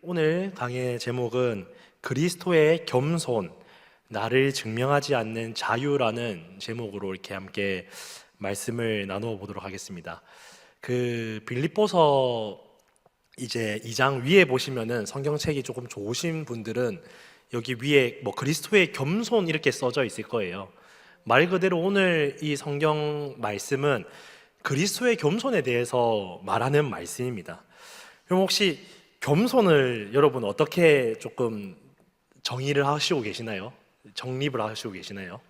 오늘 강의 제목은 그리스도의 겸손, 나를 증명하지 않는 자유라는 제목으로 이렇게 함께 말씀을 나누어 보도록 하겠습니다. 빌립보서 이제 2장 위에 보시면은 성경책이 조금 좋으신 분들은 여기 위에 그리스도의 겸손 이렇게 써져 있을 거예요. 말 그대로 오늘 이 성경 말씀은 그리스도의 겸손에 대해서 말하는 말씀입니다. 그럼 혹시 겸손을 여러분 어떻게 조금 정의를 하시고 계시나요? 정립을 하시고 계시나요?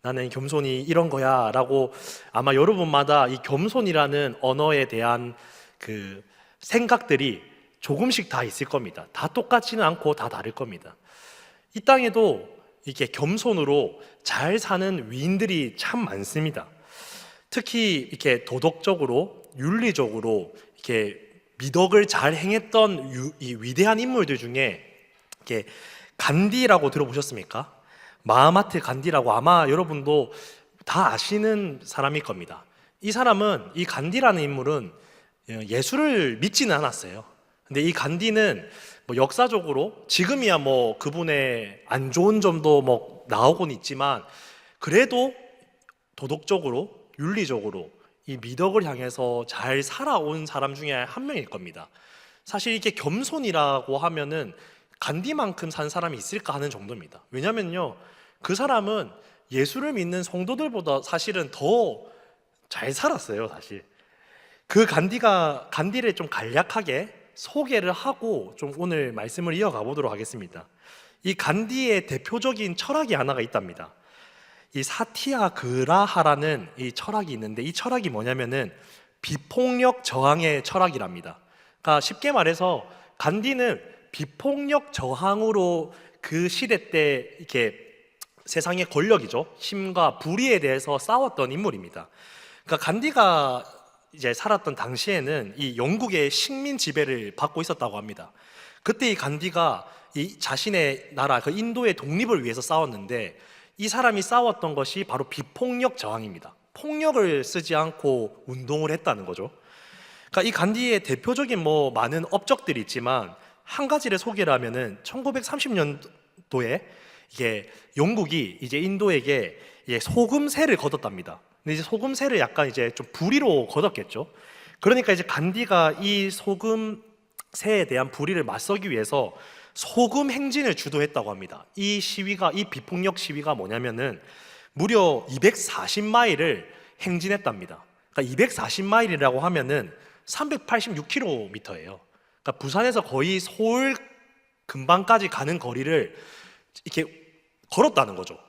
나는 겸손이 이런 거야 라고 아마 여러분마다 이 겸손이라는 언어에 대한 그 생각들이 조금씩 다 있을 겁니다. 다 똑같지는 않고 다 다를 겁니다. 이 땅에도 이렇게 겸손으로 잘 사는 위인들이 참 많습니다. 특히 이렇게 도덕적으로, 윤리적으로 이렇게 미덕을 잘 행했던 이 위대한 인물들 중에 이렇게 간디라고 들어보셨습니까? 마하마트 간디라고 아마 여러분도 다 아시는 사람일 겁니다. 이 사람은, 이 간디라는 인물은 예수를 믿지는 않았어요. 근데 이 간디는 역사적으로 지금이야 그분의 안 좋은 점도 나오곤 있지만 그래도 도덕적으로, 윤리적으로 이 미덕을 향해서 잘 살아온 사람 중에 한 명일 겁니다. 사실 이게 겸손이라고 하면은 간디만큼 산 사람이 있을까 하는 정도입니다. 왜냐면요, 그 사람은 예수를 믿는 성도들보다 사실은 더 잘 살았어요. 사실 그 간디를 좀 간략하게 소개를 하고 좀 오늘 말씀을 이어가 보도록 하겠습니다. 이 간디의 대표적인 철학이 하나가 있답니다. 이 사티아그라하라는 이 철학이 있는데, 이 철학이 뭐냐면은 비폭력 저항의 철학이랍니다. 그러니까 쉽게 말해서 간디는 비폭력 저항으로 그 시대 때 이렇게 세상의 권력이죠, 힘과 불의에 대해서 싸웠던 인물입니다. 그러니까 간디가 이제 살았던 당시에는 이 영국의 식민 지배를 받고 있었다고 합니다. 그때 이 간디가 이 자신의 나라 그 인도의 독립을 위해서 싸웠는데, 이 사람이 싸웠던 것이 바로 비폭력 저항입니다. 폭력을 쓰지 않고 운동을 했다는 거죠. 그러니까 이 간디의 대표적인 많은 업적들이 있지만 한 가지를 소개를 하면은 1930년도에 이게 영국이 이제 인도에게 소금세를 걷었답니다. 근데 이제 소금세를 약간 이제 좀 불의로 걷었겠죠. 그러니까 이제 간디가 이 소금세에 대한 불의를 맞서기 위해서 소금 행진을 주도했다고 합니다. 이 비폭력 시위가 뭐냐면은 무려 240마일을 행진했답니다. 그러니까 240마일이라고 하면은 386km예요. 그러니까 부산에서 거의 서울 근방까지 가는 거리를 이렇게 걸었다는 거죠.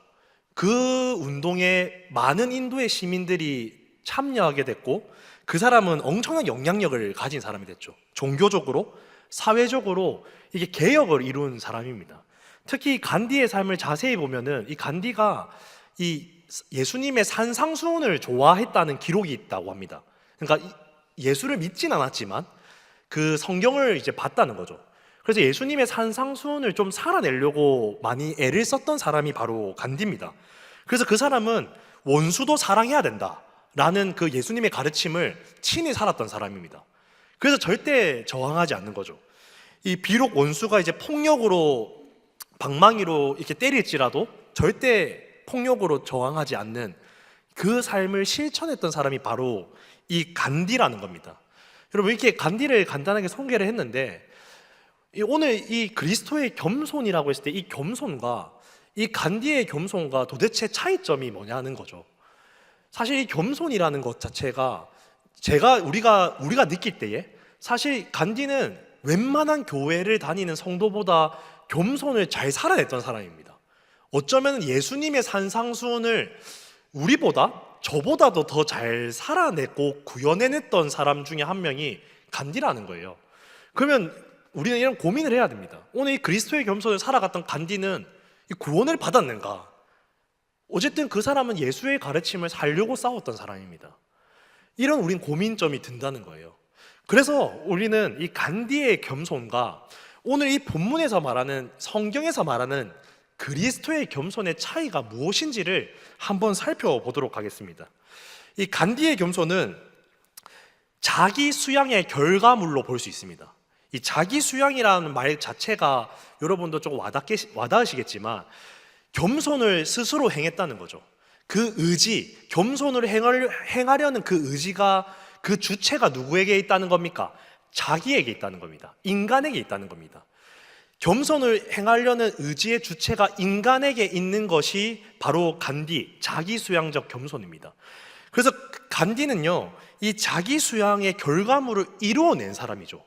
그 운동에 많은 인도의 시민들이 참여하게 됐고, 그 사람은 엄청난 영향력을 가진 사람이 됐죠. 종교적으로, 사회적으로 이게 개혁을 이룬 사람입니다. 특히 간디의 삶을 자세히 보면은 이 간디가 이 예수님의 산상수훈을 좋아했다는 기록이 있다고 합니다. 그러니까 예수를 믿진 않았지만 그 성경을 이제 봤다는 거죠. 그래서 예수님의 산상수훈을 좀 살아내려고 많이 애를 썼던 사람이 바로 간디입니다. 그래서 그 사람은 원수도 사랑해야 된다라는 그 예수님의 가르침을 친히 살았던 사람입니다. 그래서 절대 저항하지 않는 거죠. 이 비록 원수가 이제 폭력으로, 방망이로 이렇게 때릴지라도 절대 폭력으로 저항하지 않는 그 삶을 실천했던 사람이 바로 이 간디라는 겁니다. 여러분, 이렇게 간디를 간단하게 소개를 했는데, 오늘 이 그리스도의 겸손이라고 했을 때 이 겸손과 이 간디의 겸손과 도대체 차이점이 뭐냐는 거죠. 사실 이 겸손이라는 것 자체가 우리가 느낄 때에 사실 간디는 웬만한 교회를 다니는 성도보다 겸손을 잘 살아냈던 사람입니다. 어쩌면 예수님의 산상수훈을 저보다도 더 잘 살아냈고 구현해냈던 사람 중에 한 명이 간디라는 거예요. 그러면 우리는 이런 고민을 해야 됩니다. 오늘 이 그리스도의 겸손을 살아갔던 간디는 이 구원을 받았는가? 어쨌든 그 사람은 예수의 가르침을 살려고 싸웠던 사람입니다. 이런 우린 고민점이 든다는 거예요. 그래서 우리는 이 간디의 겸손과 오늘 이 본문에서 말하는, 성경에서 말하는 그리스도의 겸손의 차이가 무엇인지를 한번 살펴보도록 하겠습니다. 이 간디의 겸손은 자기 수양의 결과물로 볼 수 있습니다. 이 자기 수양이라는 말 자체가 여러분도 조금 와닿으시겠지만 겸손을 스스로 행했다는 거죠. 그 의지, 겸손을 행하려는 그 의지가, 그 주체가 누구에게 있다는 겁니까? 자기에게 있다는 겁니다. 인간에게 있다는 겁니다. 겸손을 행하려는 의지의 주체가 인간에게 있는 것이 바로 간디, 자기 수양적 겸손입니다. 그래서 간디는요, 이 자기 수양의 결과물을 이루어낸 사람이죠.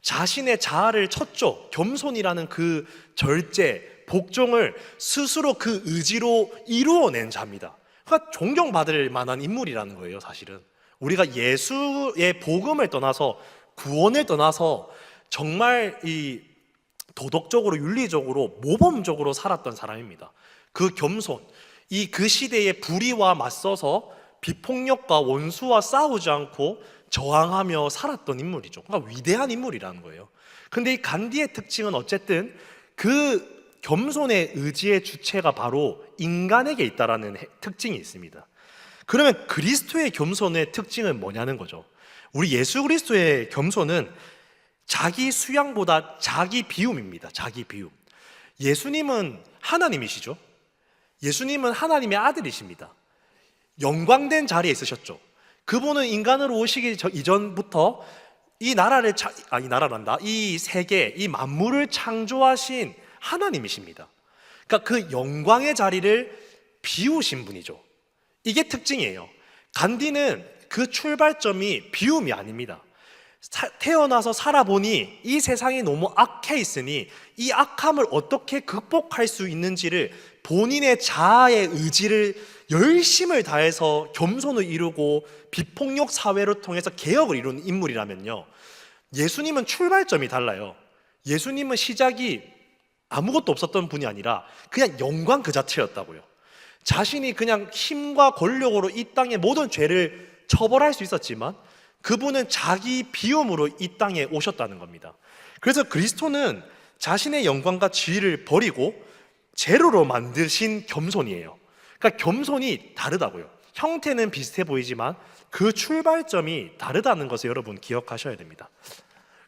자신의 자아를 쳤죠. 겸손이라는 그 절제, 복종을 스스로 그 의지로 이루어낸 자입니다. 그러니까 존경받을 만한 인물이라는 거예요, 사실은. 우리가 예수의 복음을 떠나서, 구원을 떠나서 정말 이 도덕적으로, 윤리적으로, 모범적으로 살았던 사람입니다. 그 겸손, 이 그 시대의 불의와 맞서서 비폭력과 원수와 싸우지 않고 저항하며 살았던 인물이죠. 그러니까 위대한 인물이라는 거예요. 근데 이 간디의 특징은 어쨌든 그 겸손의 의지의 주체가 바로 인간에게 있다라는 특징이 있습니다. 그러면 그리스도의 겸손의 특징은 뭐냐는 거죠. 우리 예수 그리스도의 겸손은 자기 수양보다 자기 비움입니다. 자기 비움. 예수님은 하나님이시죠. 예수님은 하나님의 아들이십니다. 영광된 자리에 있으셨죠. 그분은 인간으로 오시기 이전부터 이 세계, 이 만물을 창조하신 하나님이십니다. 그러니까 그 영광의 자리를 비우신 분이죠. 이게 특징이에요. 간디는 그 출발점이 비움이 아닙니다. 태어나서 살아보니 이 세상이 너무 악해 있으니 이 악함을 어떻게 극복할 수 있는지를 본인의 자아의 의지를 열심을 다해서 겸손을 이루고 비폭력 사회를 통해서 개혁을 이룬 인물이라면요, 예수님은 출발점이 달라요. 예수님은 시작이 아무것도 없었던 분이 아니라 그냥 영광 그 자체였다고요. 자신이 그냥 힘과 권력으로 이 땅의 모든 죄를 처벌할 수 있었지만 그분은 자기 비움으로 이 땅에 오셨다는 겁니다. 그래서 그리스도는 자신의 영광과 지위를 버리고 제로로 만드신 겸손이에요. 그러니까 겸손이 다르다고요. 형태는 비슷해 보이지만 그 출발점이 다르다는 것을 여러분 기억하셔야 됩니다.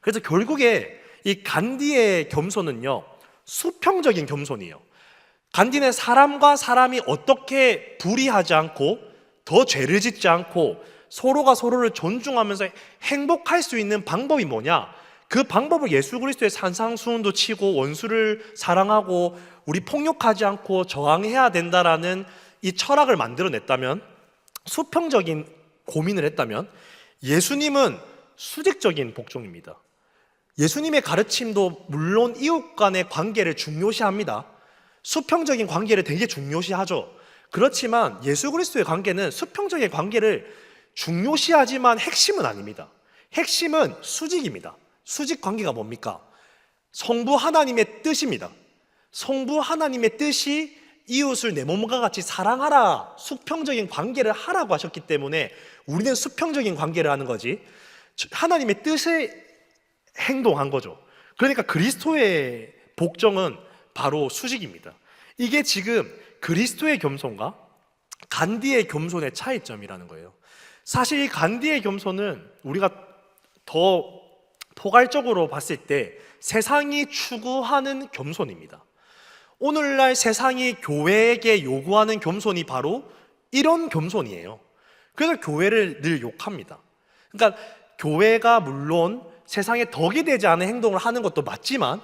그래서 결국에 이 간디의 겸손은요, 수평적인 겸손이에요. 간디는 사람과 사람이 어떻게 불의하지 않고 더 죄를 짓지 않고 서로가 서로를 존중하면서 행복할 수 있는 방법이 뭐냐? 그 방법을 예수 그리스도의 산상수훈도 치고 원수를 사랑하고 우리 폭력하지 않고 저항해야 된다라는 이 철학을 만들어냈다면, 수평적인 고민을 했다면, 예수님은 수직적인 복종입니다. 예수님의 가르침도 물론 이웃 간의 관계를 중요시합니다. 수평적인 관계를 되게 중요시하죠. 그렇지만 예수 그리스도의 관계는 수평적인 관계를 중요시하지만 핵심은 아닙니다. 핵심은 수직입니다. 수직 관계가 뭡니까? 성부 하나님의 뜻입니다. 성부 하나님의 뜻이 이웃을 내 몸과 같이 사랑하라, 수평적인 관계를 하라고 하셨기 때문에 우리는 수평적인 관계를 하는 거지, 하나님의 뜻에 행동한 거죠. 그러니까 그리스도의 복종은 바로 수직입니다. 이게 지금 그리스도의 겸손과 간디의 겸손의 차이점이라는 거예요. 사실 이 간디의 겸손은 우리가 더 포괄적으로 봤을 때 세상이 추구하는 겸손입니다. 오늘날 세상이 교회에게 요구하는 겸손이 바로 이런 겸손이에요. 그래서 교회를 늘 욕합니다. 그러니까 교회가 물론 세상에 덕이 되지 않은 행동을 하는 것도 맞지만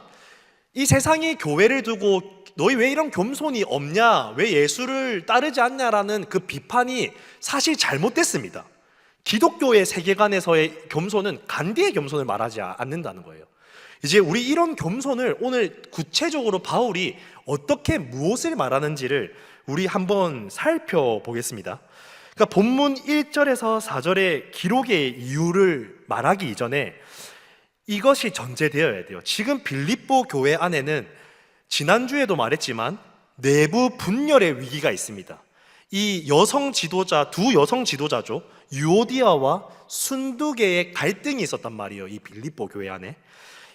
이 세상이 교회를 두고 너희 왜 이런 겸손이 없냐, 왜 예수를 따르지 않냐라는 그 비판이 사실 잘못됐습니다. 기독교의 세계관에서의 겸손은 간디의 겸손을 말하지 않는다는 거예요. 이제 우리 이런 겸손을 오늘 구체적으로 바울이 어떻게 무엇을 말하는지를 우리 한번 살펴보겠습니다. 그러니까 본문 1절에서 4절의 기록의 이유를 말하기 이전에 이것이 전제되어야 돼요. 지금 빌립보 교회 안에는 지난주에도 말했지만 내부 분열의 위기가 있습니다. 이 여성 지도자, 두 여성 지도자죠. 유오디아와 순두계의 갈등이 있었단 말이에요. 이 빌립보 교회 안에.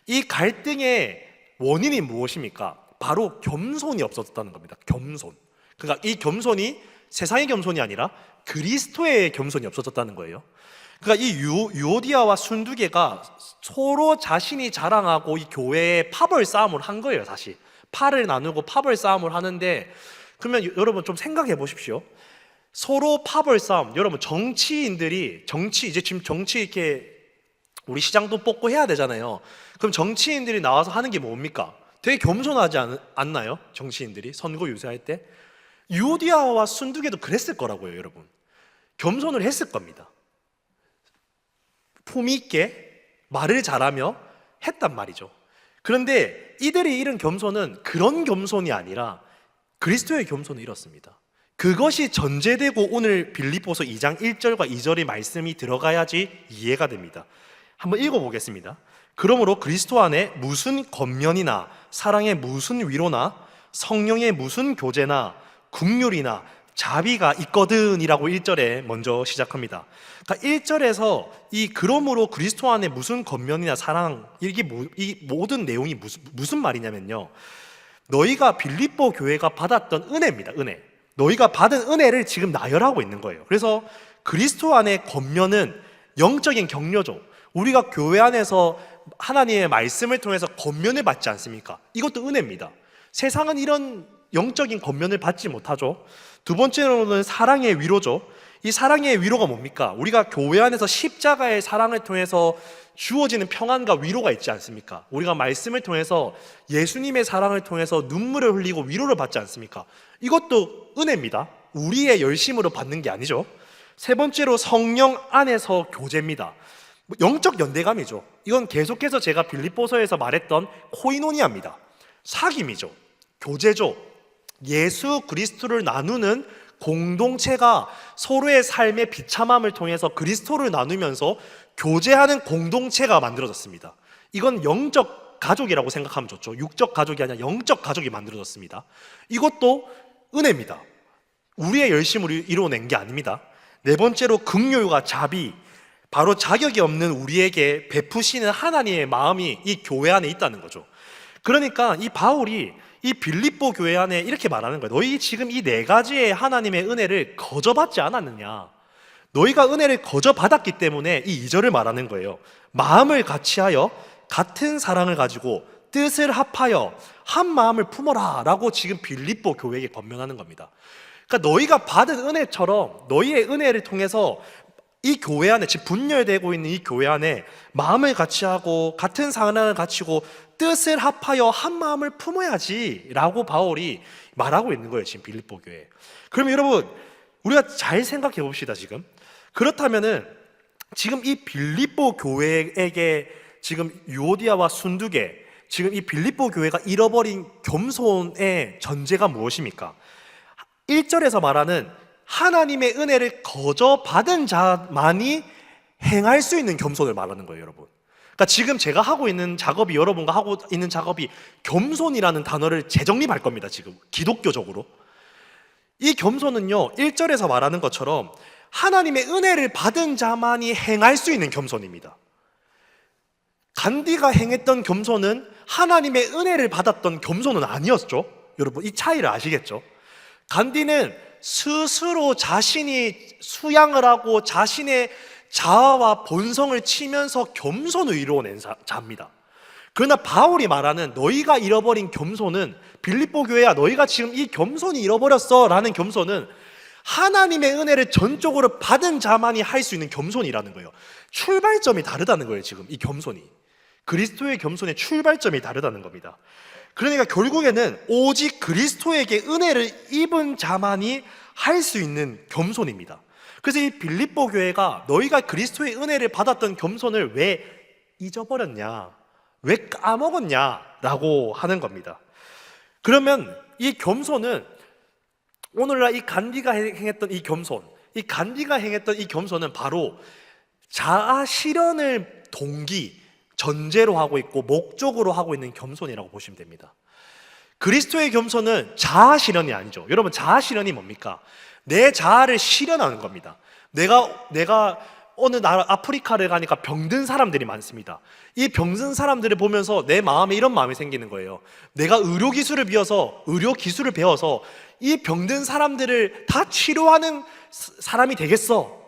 이 갈등의 원인이 무엇입니까? 바로 겸손이 없었다는 겁니다. 겸손. 그러니까 이 겸손이 세상의 겸손이 아니라 그리스도의 겸손이 없어졌다는 거예요. 그러니까 이 유오디아와 순두개가 서로 자신이 자랑하고 이 교회에 파벌 싸움을 한 거예요. 다시 팔을 나누고 파벌 싸움을 하는데, 그러면 여러분 좀 생각해 보십시오. 서로 파벌 싸움. 여러분 정치인들이 이제 지금 정치 이렇게 우리 시장도 뽑고 해야 되잖아요. 그럼 정치인들이 나와서 하는 게 뭡니까? 되게 겸손하지 않나요? 정치인들이 선거 유세할 때 유오디아와 순두개도 그랬을 거라고요, 여러분. 겸손을 했을 겁니다. 품위 있게 말을 잘하며 했단 말이죠. 그런데 이들이 이런 겸손은 그런 겸손이 아니라 그리스도의 겸손을 이뤘습니다. 그것이 전제되고 오늘 빌립보서 2장 1절과 2절의 말씀이 들어가야지 이해가 됩니다. 한번 읽어보겠습니다. 그러므로 그리스도 안에 무슨 권면이나 사랑의 무슨 위로나 성령의 무슨 교제나 긍휼이나 자비가 있거든이라고 1절에 먼저 시작합니다. 그러니까 1절에서 이 그러므로 그리스도 안에 무슨 권면이나 사랑, 이 모든 내용이 무슨 말이냐면요, 너희가 빌립보 교회가 받았던 은혜입니다. 은혜. 너희가 받은 은혜를 지금 나열하고 있는 거예요. 그래서 그리스도 안의 권면은 영적인 격려죠. 우리가 교회 안에서 하나님의 말씀을 통해서 권면을 받지 않습니까? 이것도 은혜입니다. 세상은 이런 영적인 권면을 받지 못하죠. 두 번째로는 사랑의 위로죠. 이 사랑의 위로가 뭡니까? 우리가 교회 안에서 십자가의 사랑을 통해서 주어지는 평안과 위로가 있지 않습니까? 우리가 말씀을 통해서 예수님의 사랑을 통해서 눈물을 흘리고 위로를 받지 않습니까? 이것도 은혜입니다. 우리의 열심으로 받는 게 아니죠. 세 번째로 성령 안에서 교제입니다. 영적 연대감이죠. 이건 계속해서 제가 빌립보서에서 말했던 코이노니아입니다. 사귐이죠. 교제죠. 예수 그리스도를 나누는 공동체가 서로의 삶의 비참함을 통해서 그리스도를 나누면서 교제하는 공동체가 만들어졌습니다. 이건 영적 가족이라고 생각하면 좋죠. 육적 가족이 아니라 영적 가족이 만들어졌습니다. 이것도 은혜입니다. 우리의 열심으로 이루어낸 게 아닙니다. 네 번째로 긍휼과 자비, 바로 자격이 없는 우리에게 베푸시는 하나님의 마음이 이 교회 안에 있다는 거죠. 그러니까 이 바울이 이 빌립보 교회 안에 이렇게 말하는 거예요. 너희 지금 이 네 가지의 하나님의 은혜를 거저받지 않았느냐? 너희가 은혜를 거저받았기 때문에 이 2절을 말하는 거예요. 마음을 같이하여 같은 사랑을 가지고 뜻을 합하여 한 마음을 품어라 라고 지금 빌립보 교회에게 권면하는 겁니다. 그러니까 너희가 받은 은혜처럼 너희의 은혜를 통해서 이 교회 안에, 지금 분열되고 있는 이 교회 안에 마음을 같이하고 같은 사랑을 갖추고 뜻을 합하여 한 마음을 품어야지 라고 바울이 말하고 있는 거예요, 지금 빌립보 교회. 그럼 여러분, 우리가 잘 생각해 봅시다. 지금 그렇다면은 지금 이 빌립보 교회에게 지금 유오디아와 순두개, 지금 이 빌립보 교회가 잃어버린 겸손의 전제가 무엇입니까? 1절에서 말하는 하나님의 은혜를 거저 받은 자만이 행할 수 있는 겸손을 말하는 거예요, 여러분. 그러니까 지금 제가 하고 있는 작업이, 여러분과 하고 있는 작업이 겸손이라는 단어를 재정립할 겁니다. 지금 기독교적으로 이 겸손은요, 1절에서 말하는 것처럼 하나님의 은혜를 받은 자만이 행할 수 있는 겸손입니다. 간디가 행했던 겸손은 하나님의 은혜를 받았던 겸손은 아니었죠. 여러분, 이 차이를 아시겠죠? 간디는 스스로 자신이 수양을 하고 자신의 자아와 본성을 치면서 겸손을 이루어낸 자입니다. 그러나 바울이 말하는 너희가 잃어버린 겸손은, 빌립보 교회야 너희가 지금 이 겸손이 잃어버렸어 라는 겸손은 하나님의 은혜를 전적으로 받은 자만이 할 수 있는 겸손이라는 거예요. 출발점이 다르다는 거예요. 지금 이 겸손이, 그리스도의 겸손의 출발점이 다르다는 겁니다. 그러니까 결국에는 오직 그리스도에게 은혜를 입은 자만이 할 수 있는 겸손입니다. 그래서 이 빌립보 교회가 너희가 그리스도의 은혜를 받았던 겸손을 왜 잊어버렸냐, 왜 까먹었냐 라고 하는 겁니다. 그러면 이 겸손은 오늘날 이 간디가 행했던 이 겸손, 이 간디가 행했던 이 겸손은 바로 자아 실현을 동기, 전제로 하고 있고 목적으로 하고 있는 겸손이라고 보시면 됩니다. 그리스도의 겸손은 자아 실현이 아니죠. 여러분, 자아 실현이 뭡니까? 내 자아를 실현하는 겁니다. 내가 어느 나라 아프리카를 가니까 병든 사람들이 많습니다. 이 병든 사람들을 보면서 내 마음에 이런 마음이 생기는 거예요. 내가 의료 기술을 배워서 이 병든 사람들을 다 치료하는 사람이 되겠어.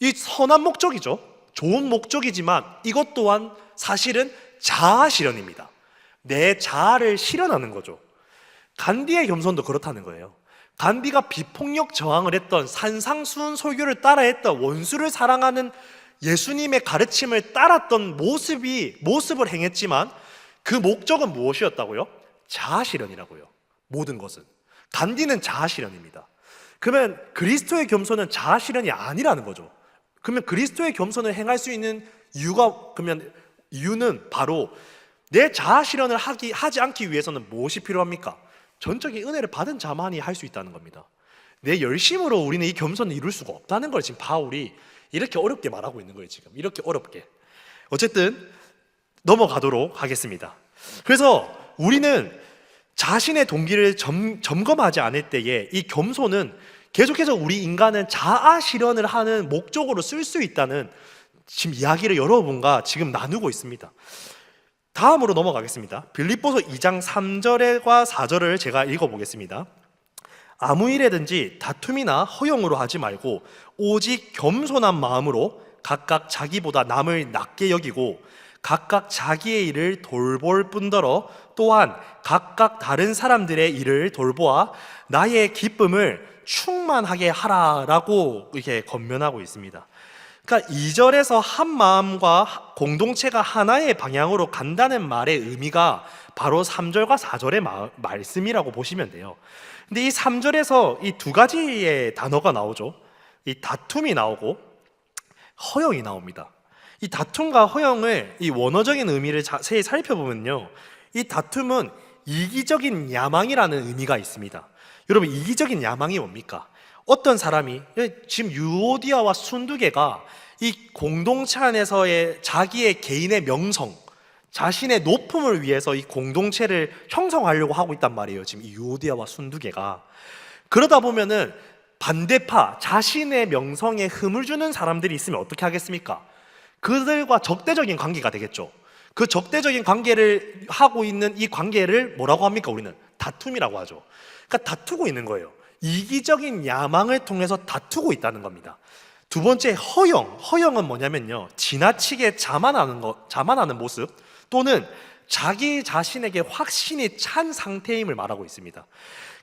이 선한 목적이죠. 좋은 목적이지만 이것 또한 사실은 자아 실현입니다. 내 자아를 실현하는 거죠. 간디의 겸손도 그렇다는 거예요. 간디가 비폭력 저항을 했던, 산상수훈 설교를 따라했던, 원수를 사랑하는 예수님의 가르침을 따랐던 모습을 행했지만 그 목적은 무엇이었다고요? 자아 실현이라고요. 모든 것은. 간디는 자아 실현입니다. 그러면 그리스도의 겸손은 자아 실현이 아니라는 거죠. 그러면 그리스도의 겸손을 행할 수 있는 이유는 바로 내 자아 실현을 하지 않기 위해서는 무엇이 필요합니까? 전적인 은혜를 받은 자만이 할 수 있다는 겁니다. 내 열심으로 우리는 이 겸손을 이룰 수가 없다는 걸 지금 바울이 이렇게 어렵게 말하고 있는 거예요. 지금 이렇게 어렵게. 어쨌든 넘어가도록 하겠습니다. 그래서 우리는 자신의 동기를 점검하지 않을 때에 이 겸손은 계속해서 우리 인간은 자아 실현을 하는 목적으로 쓸 수 있다는 지금 이야기를 여러분과 지금 나누고 있습니다. 다음으로 넘어가겠습니다. 빌립보서 2장 3절과 4절을 제가 읽어보겠습니다. 아무 일에든지 다툼이나 허용으로 하지 말고 오직 겸손한 마음으로 각각 자기보다 남을 낮게 여기고 각각 자기의 일을 돌볼 뿐더러 또한 각각 다른 사람들의 일을 돌보아 나의 기쁨을 충만하게 하라라고 이렇게 권면하고 있습니다. 그러니까 2절에서 한 마음과 공동체가 하나의 방향으로 간다는 말의 의미가 바로 3절과 4절의 말씀이라고 보시면 돼요. 근데 이 3절에서 이 두 가지의 단어가 나오죠. 이 다툼이 나오고 허용이 나옵니다. 이 다툼과 허용을 이 원어적인 의미를 자세히 살펴보면요, 이 다툼은 이기적인 야망이라는 의미가 있습니다. 여러분, 이기적인 야망이 뭡니까? 어떤 사람이 지금 유오디아와 순두개가 이 공동체 안에서의 자기의 개인의 명성, 자신의 높음을 위해서 이 공동체를 형성하려고 하고 있단 말이에요. 지금 이 유오디아와 순두개가. 그러다 보면은 반대파, 자신의 명성에 흠을 주는 사람들이 있으면 어떻게 하겠습니까? 그들과 적대적인 관계가 되겠죠. 그 적대적인 관계를 하고 있는 이 관계를 뭐라고 합니까? 우리는 다툼이라고 하죠. 그러니까 다투고 있는 거예요. 이기적인 야망을 통해서 다투고 있다는 겁니다. 두 번째, 허영은 뭐냐면요, 지나치게 자만하는 모습 또는 자기 자신에게 확신이 찬 상태임을 말하고 있습니다.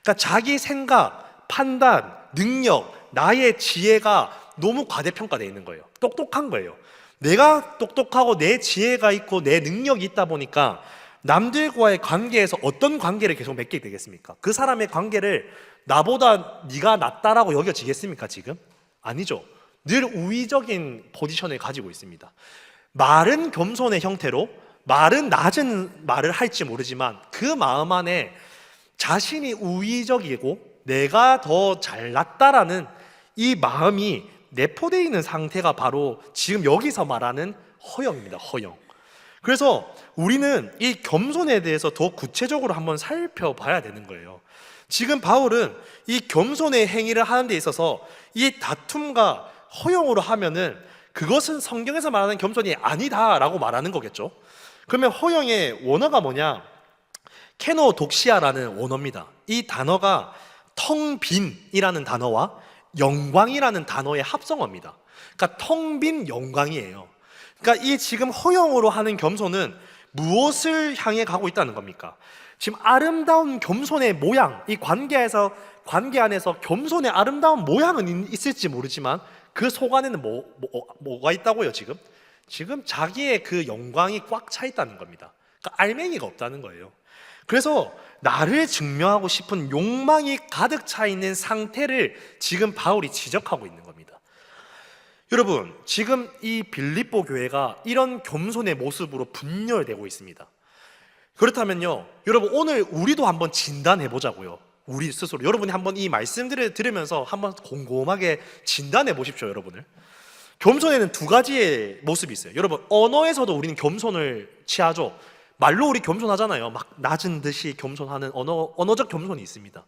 그러니까 자기 생각, 판단, 능력, 나의 지혜가 너무 과대평가되어 있는 거예요. 똑똑한 거예요. 내가 똑똑하고 내 지혜가 있고 내 능력이 있다 보니까 남들과의 관계에서 어떤 관계를 계속 맺게 되겠습니까? 그 사람의 관계를 나보다 네가 낫다라고 여겨지겠습니까? 지금? 아니죠. 늘 우위적인 포지션을 가지고 있습니다. 말은 겸손의 형태로, 말은 낮은 말을 할지 모르지만 그 마음 안에 자신이 우위적이고 내가 더 잘났다라는 이 마음이 내포되어 있는 상태가 바로 지금 여기서 말하는 허영입니다. 허영. 그래서 우리는 이 겸손에 대해서 더 구체적으로 한번 살펴봐야 되는 거예요. 지금 바울은 이 겸손의 행위를 하는 데 있어서 이 다툼과 허용으로 하면은 그것은 성경에서 말하는 겸손이 아니다라고 말하는 거겠죠. 그러면 허용의 원어가 뭐냐? 케노독시아라는 원어입니다. 이 단어가 텅 빈이라는 단어와 영광이라는 단어의 합성어입니다. 그러니까 텅 빈 영광이에요. 그러니까 이 지금 허용으로 하는 겸손은 무엇을 향해 가고 있다는 겁니까? 지금 아름다운 겸손의 모양, 이 관계 안에서 겸손의 아름다운 모양은 있을지 모르지만 그 속 안에는 뭐가 있다고요? 지금 자기의 그 영광이 꽉 차 있다는 겁니다. 그러니까 알맹이가 없다는 거예요. 그래서 나를 증명하고 싶은 욕망이 가득 차 있는 상태를 지금 바울이 지적하고 있는 겁니다. 여러분, 지금 이 빌립보 교회가 이런 겸손의 모습으로 분열되고 있습니다. 그렇다면요, 여러분, 오늘 우리도 한번 진단해 보자고요. 우리 스스로. 여러분이 한번 이 말씀들을 들으면서 한번 곰곰하게 진단해 보십시오. 여러분을. 겸손에는 두 가지의 모습이 있어요. 여러분, 언어에서도 우리는 겸손을 취하죠. 말로 우리 겸손하잖아요. 막 낮은 듯이 겸손하는 언어적 겸손이 있습니다.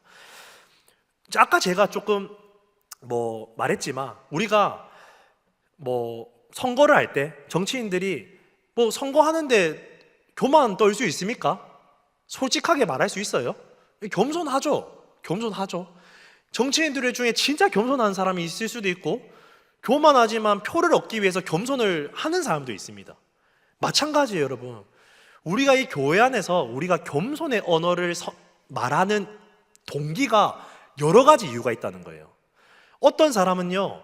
아까 제가 조금 말했지만 우리가 선거를 할 때 정치인들이 선거하는데 교만 떨 수 있습니까? 솔직하게 말할 수 있어요? 겸손하죠. 정치인들 중에 진짜 겸손한 사람이 있을 수도 있고 교만하지만 표를 얻기 위해서 겸손을 하는 사람도 있습니다. 마찬가지예요, 여러분. 우리가 이 교회 안에서 우리가 겸손의 언어를 말하는 동기가 여러 가지 이유가 있다는 거예요. 어떤 사람은요,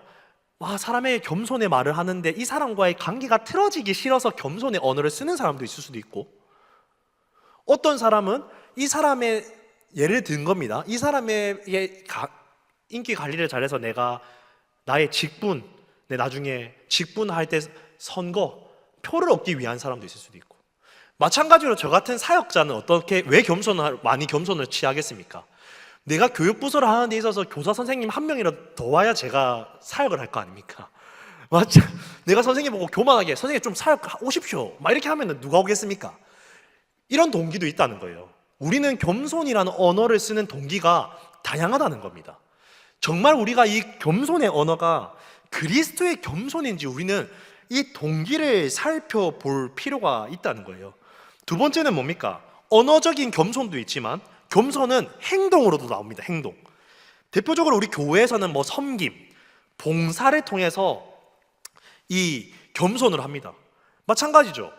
사람에게 겸손의 말을 하는데 이 사람과의 관계가 틀어지기 싫어서 겸손의 언어를 쓰는 사람도 있을 수도 있고, 어떤 사람은 이 사람의 예를 든 겁니다. 이 사람에게 인기 관리를 잘해서 내가 나의 직분, 내 나중에 직분할 때 선거 표를 얻기 위한 사람도 있을 수도 있고, 마찬가지로 저 같은 사역자는 왜 많이 겸손을 취하겠습니까? 내가 교육부서를 하는 데 있어서 교사 선생님 한 명이라도 더 와야 제가 사역을 할 거 아닙니까? 맞죠? 내가 선생님 보고 교만하게 선생님 좀 사역 오십시오 막 이렇게 하면 누가 오겠습니까? 이런 동기도 있다는 거예요. 우리는 겸손이라는 언어를 쓰는 동기가 다양하다는 겁니다. 정말 우리가 이 겸손의 언어가 그리스도의 겸손인지 우리는 이 동기를 살펴볼 필요가 있다는 거예요. 두 번째는 뭡니까? 언어적인 겸손도 있지만 겸손은 행동으로도 나옵니다. 행동. 대표적으로 우리 교회에서는 섬김, 봉사를 통해서 이 겸손을 합니다. 마찬가지죠.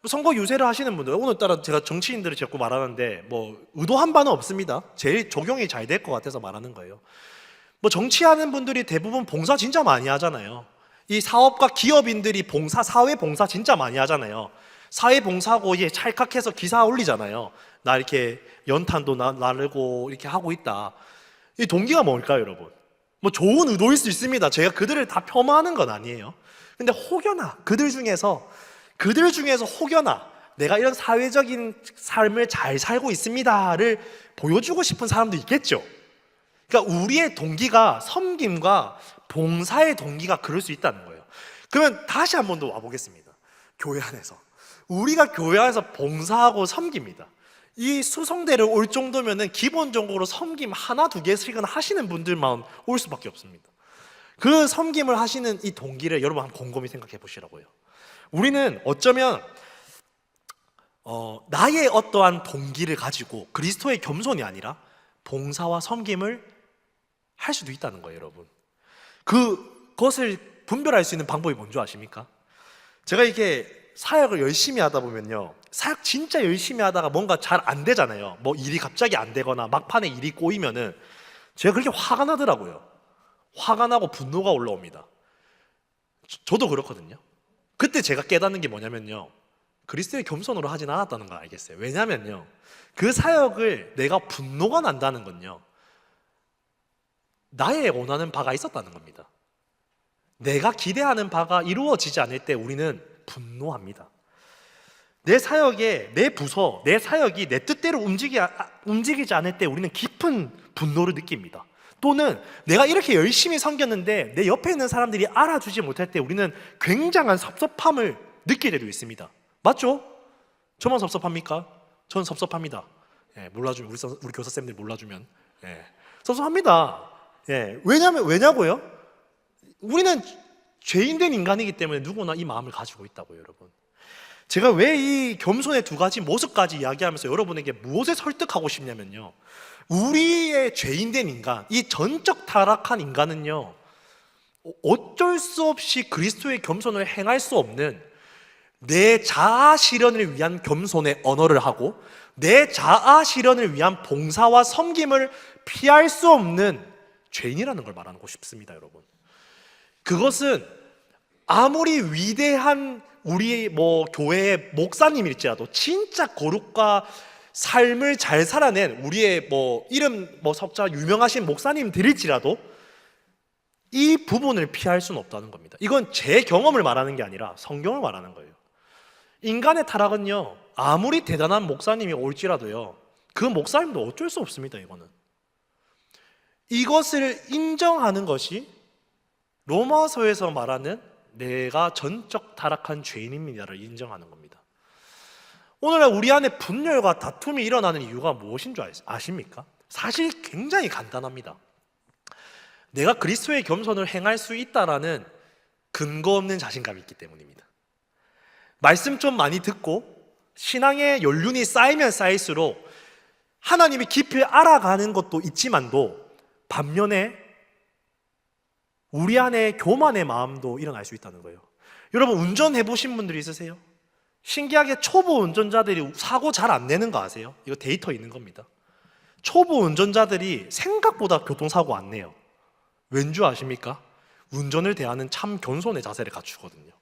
선거 유세를 하시는 분들, 오늘따라 제가 정치인들을 자꾸 말하는데 의도한 바는 없습니다. 제일 적용이 잘 될 것 같아서 말하는 거예요. 정치하는 분들이 대부분 봉사 진짜 많이 하잖아요. 이 사업가 기업인들이 사회 봉사 진짜 많이 하잖아요. 사회 봉사하고 찰칵해서 기사 올리잖아요. 나 이렇게 연탄도 나르고 이렇게 하고 있다. 이 동기가 뭘까요, 여러분? 좋은 의도일 수 있습니다. 제가 그들을 다 폄하하는 건 아니에요. 근데 혹여나 그들 중에서 혹여나 내가 이런 사회적인 삶을 잘 살고 있습니다를 보여주고 싶은 사람도 있겠죠. 그러니까 우리의 동기가 섬김과 봉사의 동기가 그럴 수 있다는 거예요. 그러면 다시 한 번 더 와보겠습니다. 교회 안에서 우리가 교회 안에서 봉사하고 섬깁니다. 이 수성대를 올 정도면은 기본적으로 섬김 하나 두 개씩은 하시는 분들만 올 수밖에 없습니다. 그 섬김을 하시는 이 동기를 여러분 한번 곰곰이 생각해 보시라고요. 우리는 어쩌면 나의 어떠한 동기를 가지고 그리스도의 겸손이 아니라 봉사와 섬김을 할 수도 있다는 거예요, 여러분. 그것을 분별할 수 있는 방법이 뭔지 아십니까? 제가 이렇게 사역을 열심히 하다 보면요, 사역 진짜 열심히 하다가 뭔가 잘 안 되잖아요. 일이 갑자기 안 되거나 막판에 일이 꼬이면은 제가 그렇게 화가 나더라고요. 화가 나고 분노가 올라옵니다. 저도 그렇거든요. 그때 제가 깨닫는 게 뭐냐면요, 그리스도의 겸손으로 하진 않았다는 걸 알겠어요. 왜냐면요, 그 사역을 내가 분노가 난다는 건요, 나의 원하는 바가 있었다는 겁니다. 내가 기대하는 바가 이루어지지 않을 때 우리는 분노합니다. 내 사역에, 내 부서, 내 사역이 내 뜻대로 움직이지 않을 때 우리는 깊은 분노를 느낍니다. 또는 내가 이렇게 열심히 섬겼는데 내 옆에 있는 사람들이 알아주지 못할 때 우리는 굉장한 섭섭함을 느낄 때도 있습니다. 맞죠? 저만 섭섭합니까? 저는 섭섭합니다. 몰라주면, 우리 교사쌤들이 몰라주면 섭섭합니다. 왜냐고요? 우리는 죄인된 인간이기 때문에 누구나 이 마음을 가지고 있다고요, 여러분. 제가 왜 이 겸손의 두 가지 모습까지 이야기하면서 여러분에게 무엇을 설득하고 싶냐면요, 우리의 죄인된 인간, 이 전적 타락한 인간은요, 어쩔 수 없이 그리스도의 겸손을 행할 수 없는 내 자아 실현을 위한 겸손의 언어를 하고 내 자아 실현을 위한 봉사와 섬김을 피할 수 없는 죄인이라는 걸 말하고 싶습니다, 여러분. 그것은 아무리 위대한 우리 교회의 목사님일지라도, 진짜 거룩과 삶을 잘 살아낸 우리의 이름 석자 유명하신 목사님들일지라도 이 부분을 피할 수는 없다는 겁니다. 이건 제 경험을 말하는 게 아니라 성경을 말하는 거예요. 인간의 타락은요, 아무리 대단한 목사님이 올지라도요, 그 목사님도 어쩔 수 없습니다. 이것을 인정하는 것이 로마서에서 말하는 내가 전적 타락한 죄인입니다를 인정하는 겁니다. 오늘날 우리 안에 분열과 다툼이 일어나는 이유가 무엇인 줄 아십니까? 사실 굉장히 간단합니다. 내가 그리스도의 겸손을 행할 수 있다라는 근거 없는 자신감이 있기 때문입니다. 말씀 좀 많이 듣고 신앙의 연륜이 쌓이면 쌓일수록 하나님의 깊이 알아가는 것도 있지만도 반면에 우리 안에 교만의 마음도 일어날 수 있다는 거예요. 여러분, 운전해 보신 분들이 있으세요? 신기하게 초보 운전자들이 사고 잘 안 내는 거 아세요? 이거 데이터 있는 겁니다. 초보 운전자들이 생각보다 교통사고 안 내요. 왠 줄 아십니까? 운전을 대하는 참 겸손의 자세를 갖추거든요.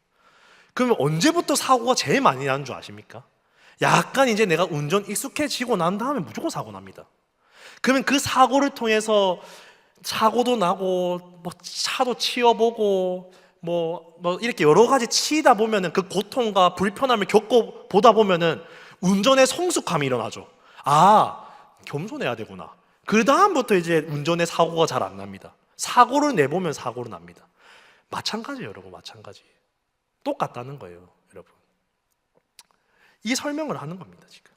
그러면 언제부터 사고가 제일 많이 나는 줄 아십니까? 약간 이제 내가 운전 익숙해지고 난 다음에 무조건 사고 납니다. 그러면 그 사고를 통해서 사고도 나고 뭐 차도 치여보고 뭐 이렇게 여러 가지 치이다 보면은 그 고통과 불편함을 겪어 보다 보면은 운전의 성숙함이 일어나죠. 아, 겸손해야 되구나. 그 다음부터 이제 운전의 사고가 잘 안 납니다. 사고를 내보면 사고로 납니다. 마찬가지예요, 여러분. 마찬가지. 똑같다는 거예요, 여러분. 이 설명을 하는 겁니다, 지금.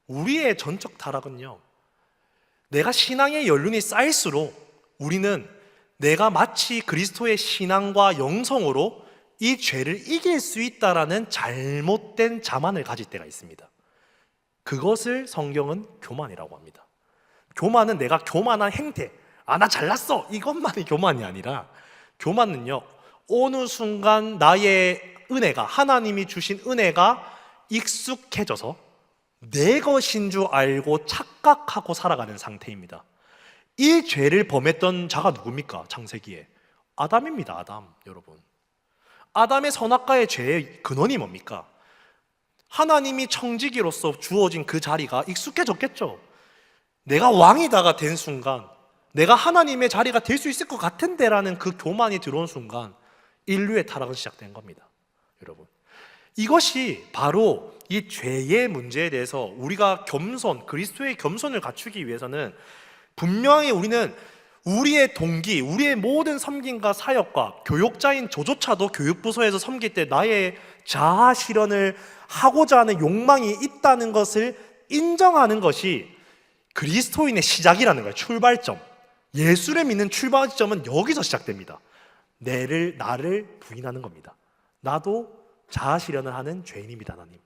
우리의 전적 타락은요, 내가 신앙의 연륜이 쌓일수록 우리는 내가 마치 그리스도의 신앙과 영성으로 이 죄를 이길 수 있다라는 잘못된 자만을 가질 때가 있습니다. 그것을 성경은 교만이라고 합니다. 교만은 내가 교만한 행태, 나 잘났어, 이것만이 교만이 아니라, 교만은요, 어느 순간 나의 은혜가, 하나님이 주신 은혜가 익숙해져서 내 것인 줄 알고 착각하고 살아가는 상태입니다. 이 죄를 범했던 자가 누굽니까? 창세기에 아담입니다. 아담. 여러분, 아담의 선악과의 죄의 근원이 뭡니까? 하나님이 청지기로서 주어진 그 자리가 익숙해졌겠죠. 내가 왕이다가 된 순간, 내가 하나님의 자리가 될 수 있을 것 같은데 라는 그 교만이 들어온 순간 인류의 타락은 시작된 겁니다. 여러분, 이것이 바로 이 죄의 문제에 대해서 우리가 그리스도의 겸손을 갖추기 위해서는 분명히 우리는 우리의 동기, 우리의 모든 섬김과 사역과 교육자인 저조차도 교육부서에서 섬길 때 나의 자아 실현을 하고자 하는 욕망이 있다는 것을 인정하는 것이 그리스도인의 시작이라는 거예요. 출발점. 예수를 믿는 출발점은 여기서 시작됩니다. 나를 부인하는 겁니다. 나도 자아 실현을 하는 죄인입니다, 하나님.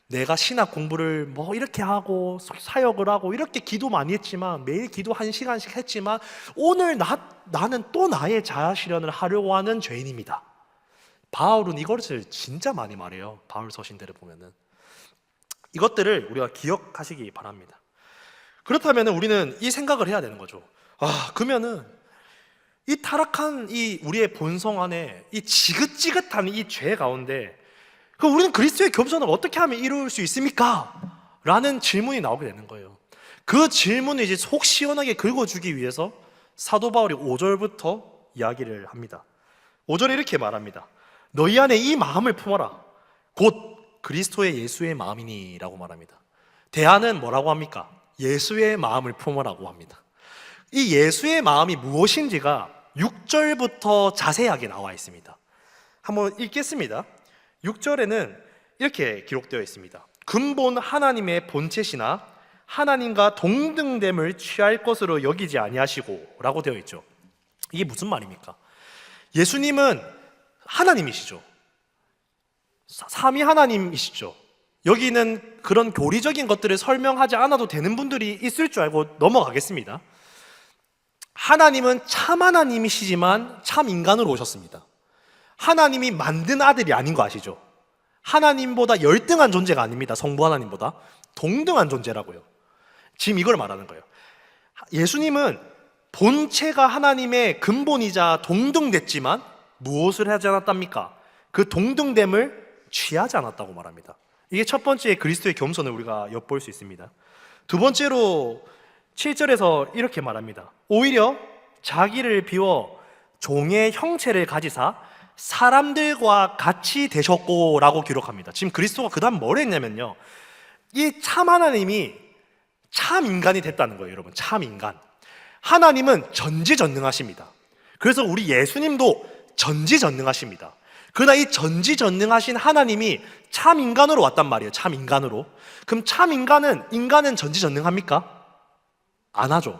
내가 신학 공부를 뭐 이렇게 하고 사역을 하고 이렇게 기도 많이 했지만, 매일 기도 1시간씩 했지만 오늘 나는 또 나의 자아 실현을 하려고 하는 죄인입니다. 바울은 이것을 진짜 많이 말해요. 바울 서신들을 보면은. 이것들을 우리가 기억하시기 바랍니다. 그렇다면 우리는 이 생각을 해야 되는 거죠. 그러면은 이 타락한 이 우리의 본성 안에 이 지긋지긋한 이 죄 가운데 우리는 그리스도의 겸손을 어떻게 하면 이룰 수 있습니까? 라는 질문이 나오게 되는 거예요. 그 질문을 이제 속 시원하게 긁어주기 위해서 사도 바울이 5절부터 이야기를 합니다. 5절에 이렇게 말합니다. 너희 안에 이 마음을 품어라. 곧 그리스도의 예수의 마음이니 라고 말합니다. 대안은 뭐라고 합니까? 예수의 마음을 품으라고 합니다. 이 예수의 마음이 무엇인지가 6절부터 자세하게 나와 있습니다. 한번 읽겠습니다. 6절에는 이렇게 기록되어 있습니다. 근본 하나님의 본체시나 하나님과 동등됨을 취할 것으로 여기지 아니하시고 라고 되어 있죠. 이게 무슨 말입니까? 예수님은 하나님이시죠. 삼위 하나님이시죠. 여기는 그런 교리적인 것들을 설명하지 않아도 되는 분들이 있을 줄 알고 넘어가겠습니다. 하나님은 참 하나님이시지만 참 인간으로 오셨습니다. 하나님이 만든 아들이 아닌 거 아시죠? 하나님보다 열등한 존재가 아닙니다. 성부 하나님보다 동등한 존재라고요. 지금 이걸 말하는 거예요. 예수님은 본체가 하나님의 근본이자 동등됐지만 무엇을 하지 않았답니까? 그 동등됨을 취하지 않았다고 말합니다. 이게 첫 번째 그리스도의 겸손을 우리가 엿볼 수 있습니다. 두 번째로 7절에서 이렇게 말합니다. 오히려 자기를 비워 종의 형체를 가지사 사람들과 같이 되셨고 라고 기록합니다. 지금 그리스도가 그 다음 뭘 했냐면요, 이 참 하나님이 참 인간이 됐다는 거예요. 여러분, 참 인간. 하나님은 전지전능하십니다. 그래서 우리 예수님도 전지전능하십니다. 그러나 이 전지전능하신 하나님이 참 인간으로 왔단 말이에요. 참 인간으로. 그럼 참 인간은 전지전능합니까? 안 하죠.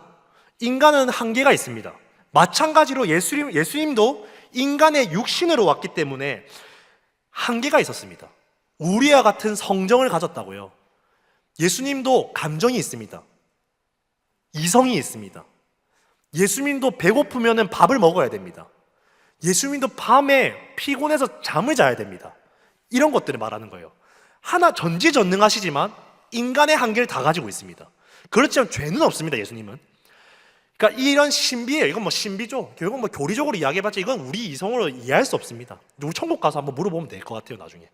인간은 한계가 있습니다. 마찬가지로 예수님도 인간의 육신으로 왔기 때문에 한계가 있었습니다. 우리와 같은 성정을 가졌다고요. 예수님도 감정이 있습니다. 이성이 있습니다. 예수님도 배고프면 밥을 먹어야 됩니다. 예수님도 밤에 피곤해서 잠을 자야 됩니다. 이런 것들을 말하는 거예요. 하나 전지전능하시지만 인간의 한계를 다 가지고 있습니다. 그렇지만 죄는 없습니다, 예수님은. 그러니까 이런 신비예요. 이건 뭐 신비죠. 결국 뭐 교리적으로 이야기해봤자 이건 우리 이성으로 이해할 수 없습니다. 우리 천국 가서 한번 물어보면 될 것 같아요, 나중에.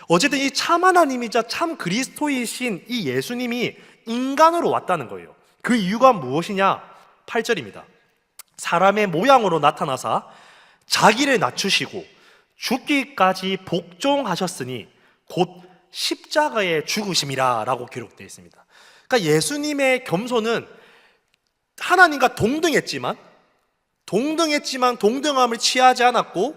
어쨌든 이 참 하나님이자 참 그리스도이신 이 예수님이 인간으로 왔다는 거예요. 그 이유가 무엇이냐? 8절입니다. 사람의 모양으로 나타나사 자기를 낮추시고 죽기까지 복종하셨으니 곧 십자가에 죽으심이라 라고 기록되어 있습니다. 그러니까 예수님의 겸손은 하나님과 동등했지만 동등함을 취하지 않았고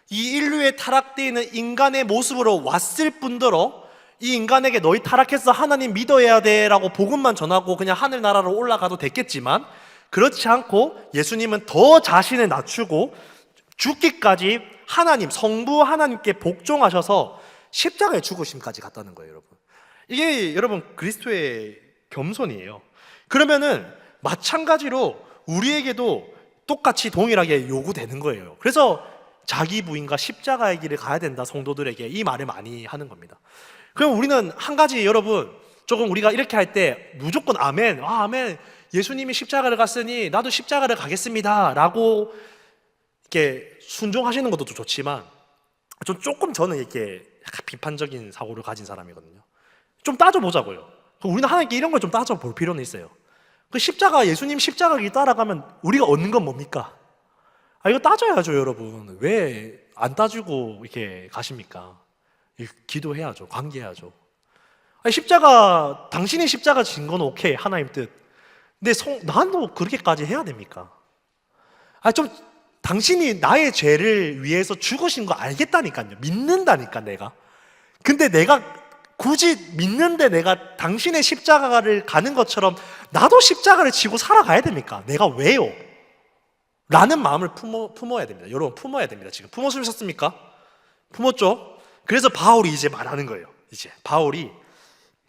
이 인류에 타락되어 있는 인간의 모습으로 왔을 뿐더러 이 인간에게 너희 타락해서 하나님 믿어야 돼 라고 복음만 전하고 그냥 하늘나라로 올라가도 됐겠지만 그렇지 않고 예수님은 더 자신을 낮추고 죽기까지 하나님, 성부 하나님께 복종하셔서 십자가에 죽으심까지 갔다는 거예요, 여러분. 이게 여러분 그리스도의 겸손이에요. 그러면은 마찬가지로 우리에게도 똑같이 동일하게 요구되는 거예요. 그래서 자기 부인과 십자가의 길을 가야 된다, 성도들에게 이 말을 많이 하는 겁니다. 그럼 우리는 한 가지 여러분 조금 우리가 이렇게 할 때 무조건 아멘, 아멘, 예수님이 십자가를 갔으니 나도 십자가를 가겠습니다 라고 이렇게 순종하시는 것도 좋지만 저는 이렇게 비판적인 사고를 가진 사람이거든요. 좀 따져보자고요. 우리는 하나님께 이런 걸 좀 따져볼 필요는 있어요. 그 십자가, 예수님 십자가 길 따라가면 우리가 얻는 건 뭡니까? 이거 따져야죠, 여러분. 왜 안 따지고 이렇게 가십니까? 기도해야죠. 관계해야죠. 십자가, 당신이 십자가 진 건 오케이, 하나님 뜻. 근데 나도 그렇게까지 해야 됩니까? 좀 당신이 나의 죄를 위해서 죽으신 거 알겠다니까요. 믿는다니까, 내가. 근데 내가 굳이 믿는데 내가 당신의 십자가를 가는 것처럼 나도 십자가를 지고 살아가야 됩니까? 내가 왜요? 라는 마음을 품어야 됩니다. 여러분, 품어야 됩니다. 지금 품었습니까? 품었죠? 그래서 바울이 이제 말하는 거예요. 바울이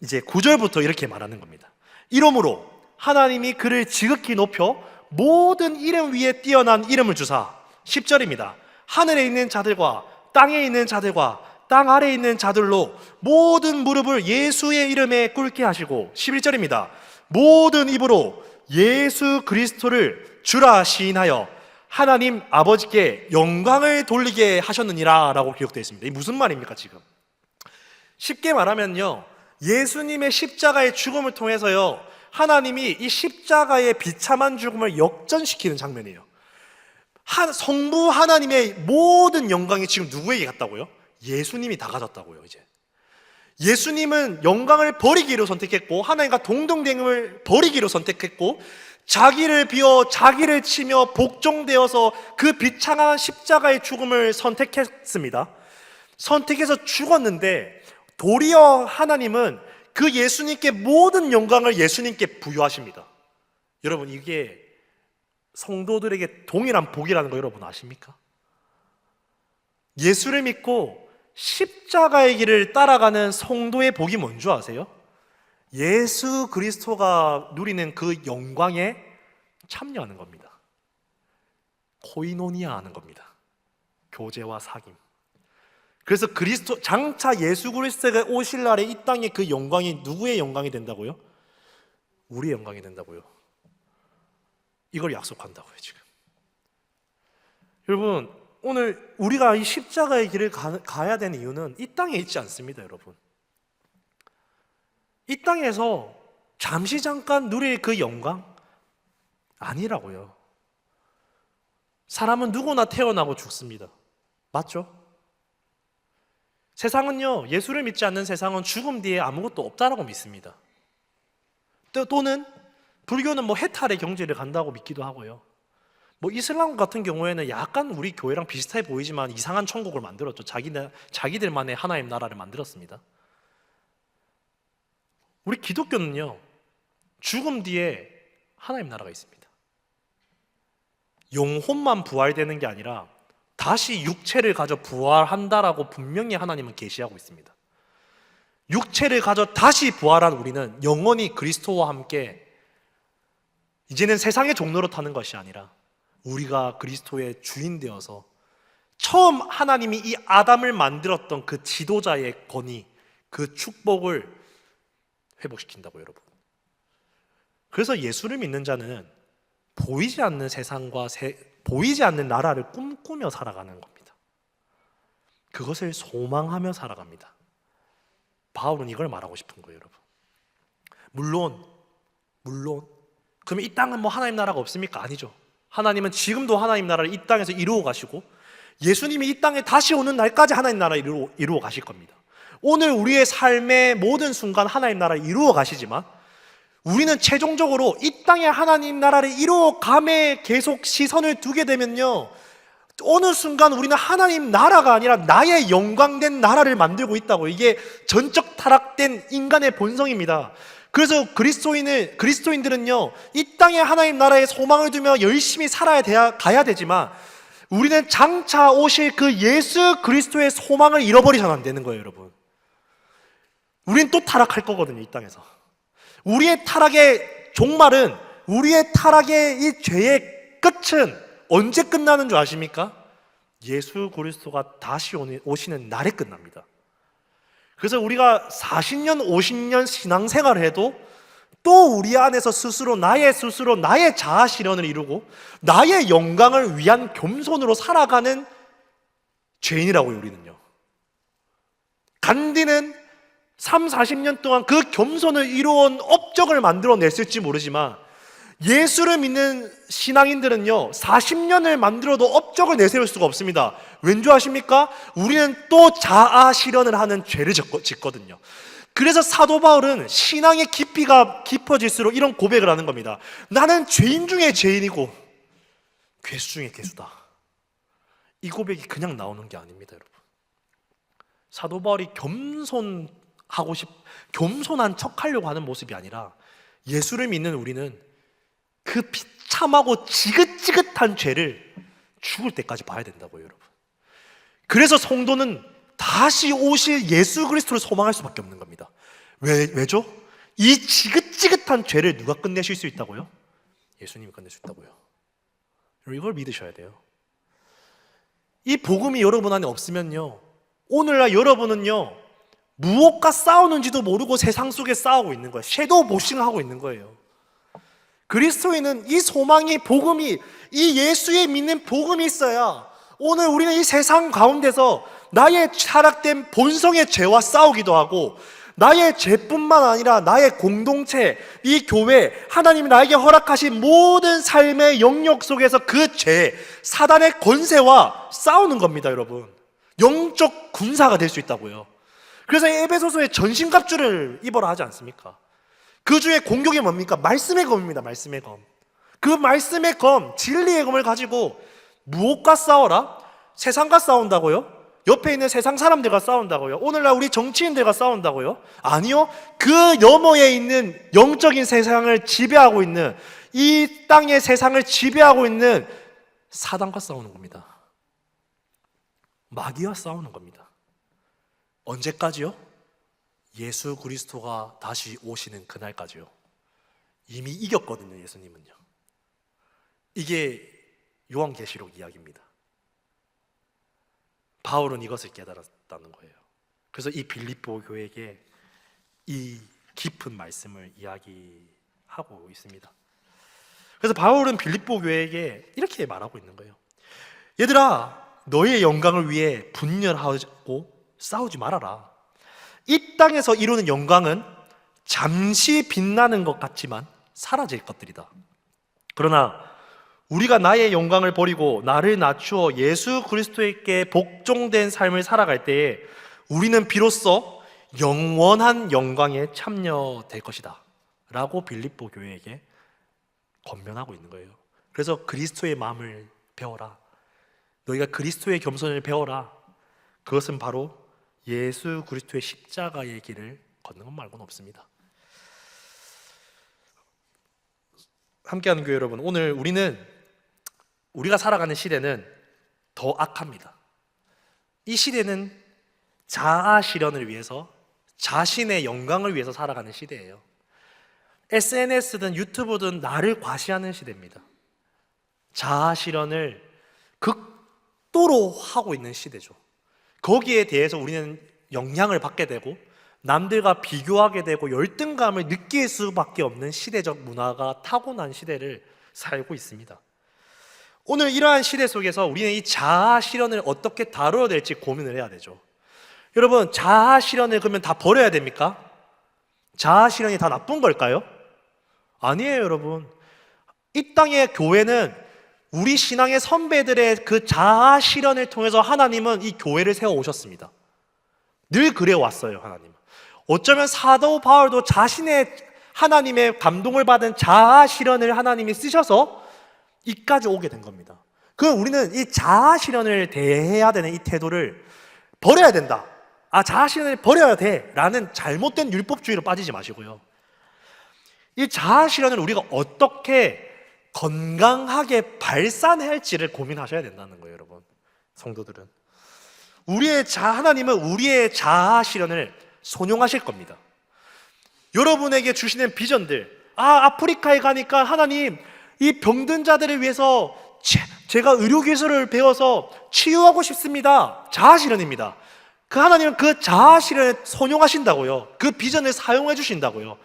이제 9절부터 이렇게 말하는 겁니다. 이러므로 하나님이 그를 지극히 높여 모든 이름 위에 뛰어난 이름을 주사 10절입니다. 하늘에 있는 자들과 땅에 있는 자들과 땅 아래에 있는 자들로 모든 무릎을 예수의 이름에 꿇게 하시고 11절입니다. 모든 입으로 예수 그리스도를 주라 시인하여 하나님 아버지께 영광을 돌리게 하셨느니라 라고 기록되어 있습니다. 이게 무슨 말입니까 지금? 쉽게 말하면요, 예수님의 십자가의 죽음을 통해서요, 하나님이 이 십자가의 비참한 죽음을 역전시키는 장면이에요. 성부 하나님의 모든 영광이 지금 누구에게 갔다고요? 예수님이 다 가졌다고요. 이제 예수님은 영광을 버리기로 선택했고 하나님과 동등됨을 버리기로 선택했고 자기를 비워 자기를 치며 복종되어서 그 비참한 십자가의 죽음을 선택했습니다. 선택해서 죽었는데 도리어 하나님은 그 예수님께 모든 영광을 예수님께 부여하십니다. 여러분, 이게 성도들에게 동일한 복이라는 거 여러분 아십니까? 예수를 믿고 십자가의 길을 따라가는 성도의 복이 뭔지 아세요? 예수 그리스도가 누리는 그 영광에 참여하는 겁니다. 코이노니아 하는 겁니다. 교제와 사귐. 그래서 장차 예수 그리스도가 오실 날에 이 땅의 그 영광이 누구의 영광이 된다고요? 우리의 영광이 된다고요. 이걸 약속한다고요, 지금. 여러분, 오늘 우리가 이 십자가의 길을 가야 되는 이유는 이 땅에 있지 않습니다, 여러분. 이 땅에서 잠시 잠깐 누릴 그 영광 아니라고요. 사람은 누구나 태어나고 죽습니다. 맞죠? 세상은요, 예수를 믿지 않는 세상은 죽음 뒤에 아무것도 없다라고 믿습니다. 또는 불교는 뭐 해탈의 경지를 간다고 믿기도 하고요. 뭐 이슬람 같은 경우에는 약간 우리 교회랑 비슷해 보이지만 이상한 천국을 만들었죠. 자기들만의 하나님 나라를 만들었습니다. 우리 기독교는요, 죽음 뒤에 하나님 나라가 있습니다. 영혼만 부활되는 게 아니라 다시 육체를 가져 부활한다라고 분명히 하나님은 계시하고 있습니다. 육체를 가져 다시 부활한 우리는 영원히 그리스도와 함께 이제는 세상의 종로로 타는 것이 아니라 우리가 그리스도의 주인 되어서 처음 하나님이 이 아담을 만들었던 그 지도자의 권위, 그 축복을 회복시킨다고 여러분. 그래서 예수를 믿는 자는 보이지 않는 세상과 보이지 않는 나라를 꿈꾸며 살아가는 겁니다. 그것을 소망하며 살아갑니다. 바울은 이걸 말하고 싶은 거예요, 여러분. 물론 그러면 이 땅은 뭐 하나님 나라가 없습니까? 아니죠. 하나님은 지금도 하나님 나라를 이 땅에서 이루어 가시고 예수님이 이 땅에 다시 오는 날까지 하나님 나라를 이루어 가실 겁니다. 오늘 우리의 삶의 모든 순간 하나님 나라를 이루어 가시지만 우리는 최종적으로 이 땅에 하나님 나라를 이루어 감에 계속 시선을 두게 되면요, 어느 순간 우리는 하나님 나라가 아니라 나의 영광된 나라를 만들고 있다고. 이게 전적 타락된 인간의 본성입니다. 그래서 그리스도인들은요, 이 땅에 하나님 나라에 소망을 두며 열심히 가야 되지만 우리는 장차 오실 그 예수 그리스도의 소망을 잃어버리서는 안 되는 거예요, 여러분. 우리는 또 타락할 거거든요, 이 땅에서. 우리의 타락의 종말은, 우리의 타락의 이 죄의 끝은 언제 끝나는 줄 아십니까? 예수 그리스도가 다시 오시는 날에 끝납니다. 그래서 우리가 40년, 50년 신앙생활을 해도 또 우리 안에서 스스로 나의 자아 실현을 이루고 나의 영광을 위한 겸손으로 살아가는 죄인이라고요, 우리는요. 간디는 3, 40년 동안 그 겸손을 이루어온 업적을 만들어냈을지 모르지만 예수를 믿는 신앙인들은요 40년을 만들어도 업적을 내세울 수가 없습니다. 왠지 아십니까? 우리는 또 자아 실현을 하는 죄를 짓거든요. 그래서 사도 바울은 신앙의 깊이가 깊어질수록 이런 고백을 하는 겁니다. 나는 죄인 중에 죄인이고 괴수 중에 괴수다. 이 고백이 그냥 나오는 게 아닙니다, 여러분. 사도 바울이 겸손한 척하려고 하는 모습이 아니라 예수를 믿는 우리는 그 비참하고 지긋지긋한 죄를 죽을 때까지 봐야 된다고요, 여러분. 그래서 성도는 다시 오실 예수 그리스도를 소망할 수밖에 없는 겁니다. 왜죠? 이 지긋지긋한 죄를 누가 끝내실 수 있다고요? 예수님이 끝낼 수 있다고요. 이걸 믿으셔야 돼요. 이 복음이 여러분 안에 없으면요, 오늘날 여러분은요 무엇과 싸우는지도 모르고 세상 속에 싸우고 있는 거예요. 섀도우 복싱하고 있는 거예요. 그리스도인은 이 소망이, 복음이, 이 예수의 믿는 복음이 있어야 오늘 우리는 이 세상 가운데서 나의 타락된 본성의 죄와 싸우기도 하고 나의 죄뿐만 아니라 나의 공동체, 이 교회, 하나님이 나에게 허락하신 모든 삶의 영역 속에서 그 죄, 사단의 권세와 싸우는 겁니다, 여러분. 영적 군사가 될 수 있다고요. 그래서 에베소서에 전신갑주를 입어라 하지 않습니까? 그 중에 공격이 뭡니까? 말씀의 검입니다. 말씀의 검. 그 말씀의 검, 진리의 검을 가지고 무엇과 싸워라? 세상과 싸운다고요? 옆에 있는 세상 사람들과 싸운다고요? 오늘날 우리 정치인들과 싸운다고요? 아니요. 그 너머에 있는 영적인 세상을 지배하고 있는, 이 땅의 세상을 지배하고 있는 사단과 싸우는 겁니다. 마귀와 싸우는 겁니다. 언제까지요? 예수 그리스도가 다시 오시는 그날까지요. 이미 이겼거든요, 예수님은요. 이게 요한계시록 이야기입니다. 바울은 이것을 깨달았다는 거예요. 그래서 이 빌립보 교회에게 이 깊은 말씀을 이야기하고 있습니다. 그래서 바울은 빌립보 교회에게 이렇게 말하고 있는 거예요. 얘들아, 너의 영광을 위해 분열하고 싸우지 말아라. 이 땅에서 이루는 영광은 잠시 빛나는 것 같지만 사라질 것들이다. 그러나 우리가 나의 영광을 버리고 나를 낮추어 예수 그리스도에게 복종된 삶을 살아갈 때에 우리는 비로소 영원한 영광에 참여될 것이다 라고 빌립보 교회에게 권면하고 있는 거예요. 그래서 그리스도의 마음을 배워라. 너희가 그리스도의 겸손을 배워라. 그것은 바로 예수 그리스도의 십자가의 길을 걷는 것 말고는 없습니다. 함께하는 교회 여러분, 오늘 우리가 살아가는 시대는 더 악합니다. 이 시대는 자아 실현을 위해서, 자신의 영광을 위해서 살아가는 시대예요. SNS든 유튜브든 나를 과시하는 시대입니다. 자아 실현을 극도로 하고 있는 시대죠. 거기에 대해서 우리는 영향을 받게 되고 남들과 비교하게 되고 열등감을 느낄 수밖에 없는 시대적 문화가 타고난 시대를 살고 있습니다. 오늘 이러한 시대 속에서 우리는 이 자아 실현을 어떻게 다뤄야 될지 고민을 해야 되죠. 여러분, 자아 실현을 그러면 다 버려야 됩니까? 자아 실현이 다 나쁜 걸까요? 아니에요, 여러분. 이 땅의 교회는 우리 신앙의 선배들의 그 자아 실현을 통해서 하나님은 이 교회를 세워 오셨습니다. 늘 그래 왔어요, 하나님은. 어쩌면 사도 바울도 자신의 하나님의 감동을 받은 자아 실현을 하나님이 쓰셔서 이까지 오게 된 겁니다. 그럼 우리는 이 자아 실현을 대해야 되는 이 태도를 버려야 된다. 자아 실현을 버려야 돼. 라는 잘못된 율법주의로 빠지지 마시고요. 이 자아 실현을 우리가 어떻게 건강하게 발산할지를 고민하셔야 된다는 거예요, 여러분. 성도들은. 하나님은 우리의 자아 실현을 손용하실 겁니다. 여러분에게 주시는 비전들, 아프리카에 가니까 하나님, 이 병든 자들을 위해서 제가 의료기술을 배워서 치유하고 싶습니다. 자아 실현입니다. 그 하나님은 그 자아 실현을 손용하신다고요. 그 비전을 사용해 주신다고요.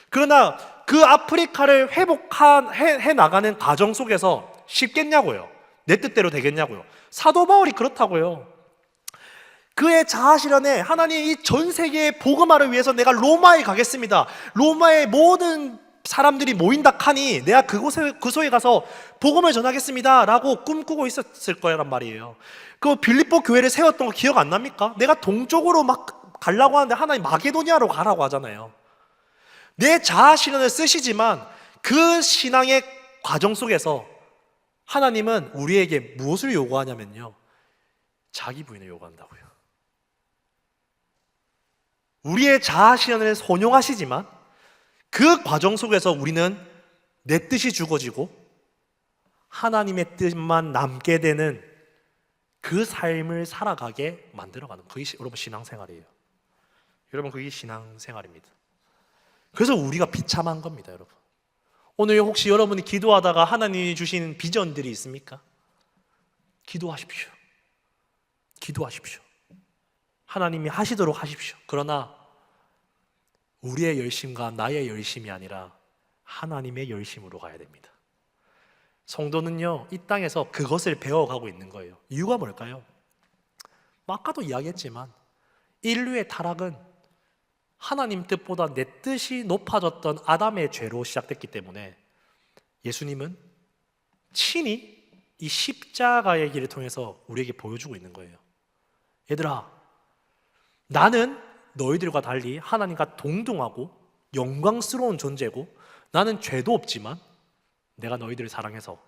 그러나 그 아프리카를 해 나가는 과정 속에서 쉽겠냐고요. 내 뜻대로 되겠냐고요. 사도 바울이 그렇다고요. 그의 자아 실현에 하나님 이 전 세계의 복음화를 위해서 내가 로마에 가겠습니다. 로마의 모든 사람들이 모인다 하니 내가 그소에 가서 복음을 전하겠습니다 라고 꿈꾸고 있었을 거란 말이에요. 그 빌립보 교회를 세웠던 거 기억 안 납니까? 내가 동쪽으로 막 가려고 하는데 하나님 마게도니아로 가라고 하잖아요. 내 자아 실현을 쓰시지만 그 신앙의 과정 속에서 하나님은 우리에게 무엇을 요구하냐면요, 자기 부인을 요구한다고요. 우리의 자아 실현을 손용하시지만 그 과정 속에서 우리는 내 뜻이 죽어지고 하나님의 뜻만 남게 되는 그 삶을 살아가게 만들어가는, 그게 여러분 신앙생활이에요. 여러분, 그게 신앙생활입니다. 그래서 우리가 비참한 겁니다, 여러분. 오늘 혹시 여러분이 기도하다가 하나님이 주신 비전들이 있습니까? 기도하십시오. 기도하십시오. 하나님이 하시도록 하십시오. 그러나 우리의 열심과 나의 열심이 아니라 하나님의 열심으로 가야 됩니다. 성도는요, 이 땅에서 그것을 배워가고 있는 거예요. 이유가 뭘까요? 아까도 이야기했지만 인류의 타락은 하나님 뜻보다 내 뜻이 높아졌던 아담의 죄로 시작됐기 때문에 예수님은 친히 이 십자가의 길을 통해서 우리에게 보여주고 있는 거예요. 얘들아, 나는 너희들과 달리 하나님과 동등하고 영광스러운 존재고 나는 죄도 없지만 내가 너희들을 사랑해서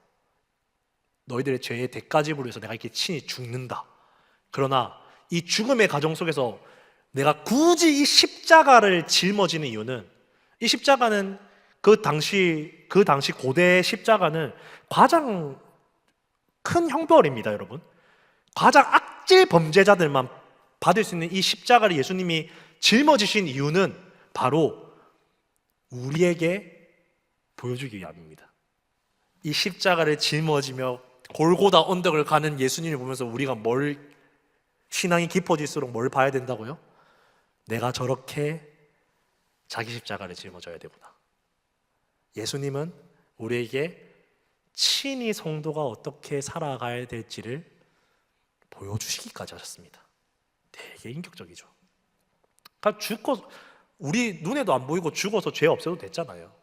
너희들의 죄의 대가지불을 위해서 내가 이렇게 친히 죽는다. 그러나 이 죽음의 과정 속에서 내가 굳이 이 십자가를 짊어지는 이유는, 이 십자가는 그 당시 고대 십자가는 가장 큰 형벌입니다, 여러분. 가장 악질 범죄자들만 받을 수 있는 이 십자가를 예수님이 짊어지신 이유는 바로 우리에게 보여주기 위함입니다. 이 십자가를 짊어지며 골고다 언덕을 가는 예수님을 보면서 우리가 신앙이 깊어질수록 뭘 봐야 된다고요? 내가 저렇게 자기 십자가를 짊어져야 되구나. 예수님은 우리에게 친히 성도가 어떻게 살아가야 될지를 보여주시기까지 하셨습니다. 되게 인격적이죠. 그러니까 우리 눈에도 안 보이고 죽어서 죄 없어도 됐잖아요.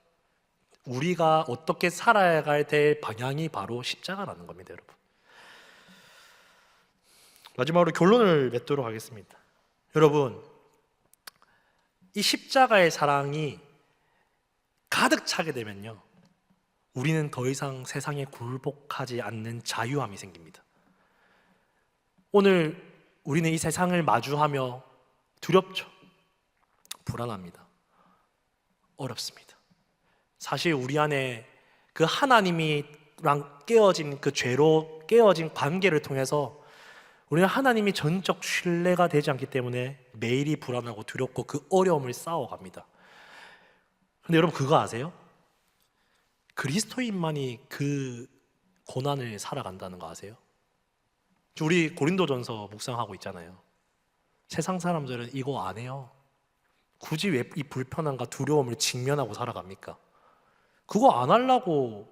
우리가 어떻게 살아가야 될 방향이 바로 십자가라는 겁니다, 여러분. 마지막으로 결론을 맺도록 하겠습니다. 여러분, 이 십자가의 사랑이 가득 차게 되면요, 우리는 더 이상 세상에 굴복하지 않는 자유함이 생깁니다. 오늘 우리는 이 세상을 마주하며 두렵죠. 불안합니다. 어렵습니다. 사실 우리 안에 그 하나님이랑 깨어진 그 죄로 깨어진 관계를 통해서 우리는 하나님이 전적 신뢰가 되지 않기 때문에 매일이 불안하고 두렵고 그 어려움을 쌓아갑니다. 근데 여러분 그거 아세요? 그리스도인만이 그 고난을 살아간다는 거 아세요? 우리 고린도전서 묵상하고 있잖아요. 세상 사람들은 이거 안 해요. 굳이 왜 이 불편함과 두려움을 직면하고 살아갑니까? 그거 안 하려고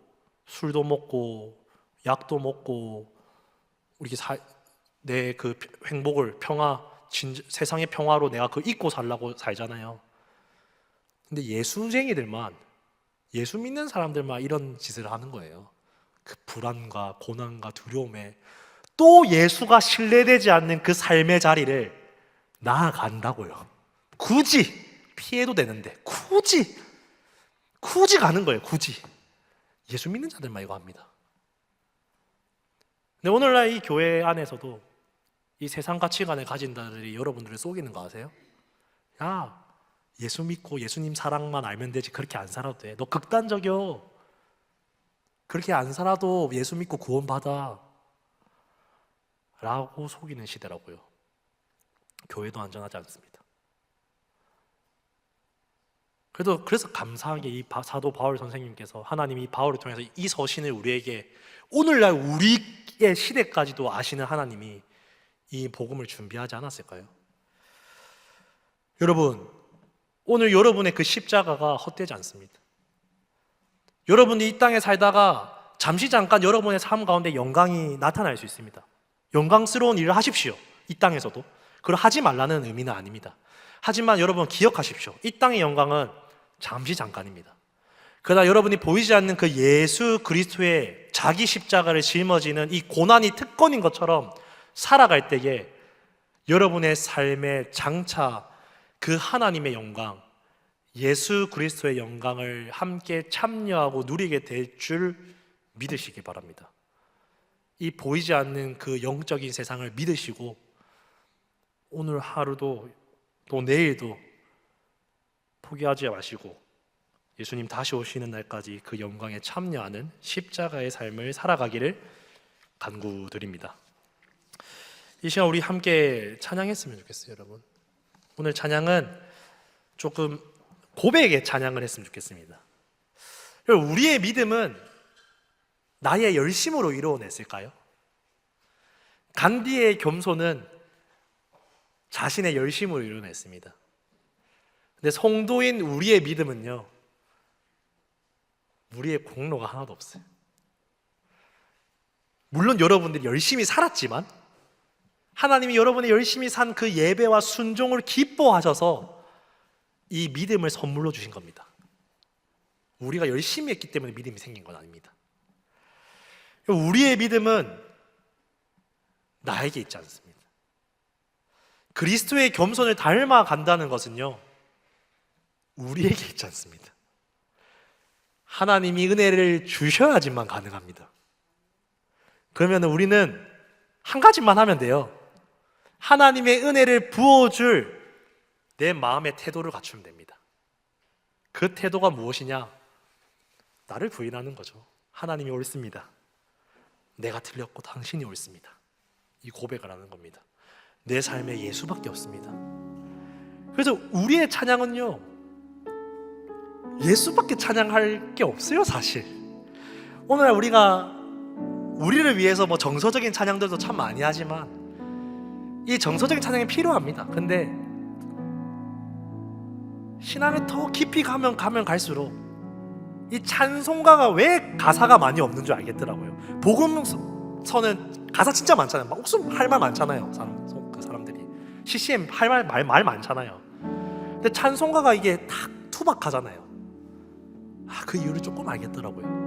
술도 먹고 약도 먹고 우리 내 그 행복을 세상의 평화로 내가 그 잊고 살라고 살잖아요. 근데 예수쟁이들만, 예수 믿는 사람들만 이런 짓을 하는 거예요. 그 불안과 고난과 두려움에 또 예수가 신뢰되지 않는 그 삶의 자리를 나아간다고요. 굳이 피해도 되는데 굳이 가는 거예요. 굳이. 예수 믿는 자들만 이거 합니다. 근데 오늘날 이 교회 안에서도 이 세상 가치관을 가진 자들이 여러분들을 속이는 거 아세요? 야, 예수 믿고 예수님 사랑만 알면 되지 그렇게 안 살아도 돼. 너 극단적이요. 그렇게 안 살아도 예수 믿고 구원받아 라고 속이는 시대라고요. 교회도 안전하지 않습니다. 그래서 감사하게 이 사도 바울 선생님께서 하나님이 바울을 통해서 이 서신을 우리에게 오늘날 우리의 시대까지도 아시는 하나님이 이 복음을 준비하지 않았을까요? 여러분, 오늘 여러분의 그 십자가가 헛되지 않습니다. 여러분이 이 땅에 살다가 잠깐 여러분의 삶 가운데 영광이 나타날 수 있습니다. 영광스러운 일을 하십시오. 이 땅에서도. 그걸 하지 말라는 의미는 아닙니다. 하지만 여러분 기억하십시오. 이 땅의 영광은 잠깐입니다. 그러나 여러분이 보이지 않는 그 예수 그리스도의 자기 십자가를 짊어지는 이 고난이 특권인 것처럼 살아갈 때에 여러분의 삶에 장차 그 하나님의 영광, 예수 그리스도의 영광을 함께 참여하고 누리게 될 줄 믿으시기 바랍니다. 이 보이지 않는 그 영적인 세상을 믿으시고 오늘 하루도 또 내일도 포기하지 마시고 예수님 다시 오시는 날까지 그 영광에 참여하는 십자가의 삶을 살아가기를 간구드립니다. 이 시간 우리 함께 찬양했으면 좋겠어요, 여러분. 오늘 찬양은 조금 고백의 찬양을 했으면 좋겠습니다. 우리의 믿음은 나의 열심으로 이루어냈을까요? 간디의 겸손은 자신의 열심으로 이루어냈습니다. 근데 성도인 우리의 믿음은요, 우리의 공로가 하나도 없어요. 물론 여러분들이 열심히 살았지만 하나님이 여러분이 열심히 산 그 예배와 순종을 기뻐하셔서 이 믿음을 선물로 주신 겁니다. 우리가 열심히 했기 때문에 믿음이 생긴 건 아닙니다. 우리의 믿음은 나에게 있지 않습니다. 그리스도의 겸손을 닮아간다는 것은요, 우리에게 있지 않습니다. 하나님이 은혜를 주셔야지만 가능합니다. 그러면 우리는 한 가지만 하면 돼요. 하나님의 은혜를 부어줄 내 마음의 태도를 갖추면 됩니다. 그 태도가 무엇이냐? 나를 부인하는 거죠. 하나님이 옳습니다. 내가 틀렸고 당신이 옳습니다. 이 고백을 하는 겁니다. 내 삶에 예수밖에 없습니다. 그래서 우리의 찬양은요, 예수밖에 찬양할 게 없어요, 사실. 오늘날 우리를 위해서 뭐 정서적인 찬양들도 참 많이 하지만 이 정서적인 찬양이 필요합니다. 근데 신앙에 더 깊이 가면 갈수록 이 찬송가가 왜 가사가 많이 없는 줄 알겠더라고요. 복음서는 가사 진짜 많잖아요. 막 옥순 할 말 많잖아요. 그 사람들이 CCM 할 말 많잖아요. 근데 찬송가가 이게 탁 투박하잖아요. 그 이유를 조금 알겠더라고요.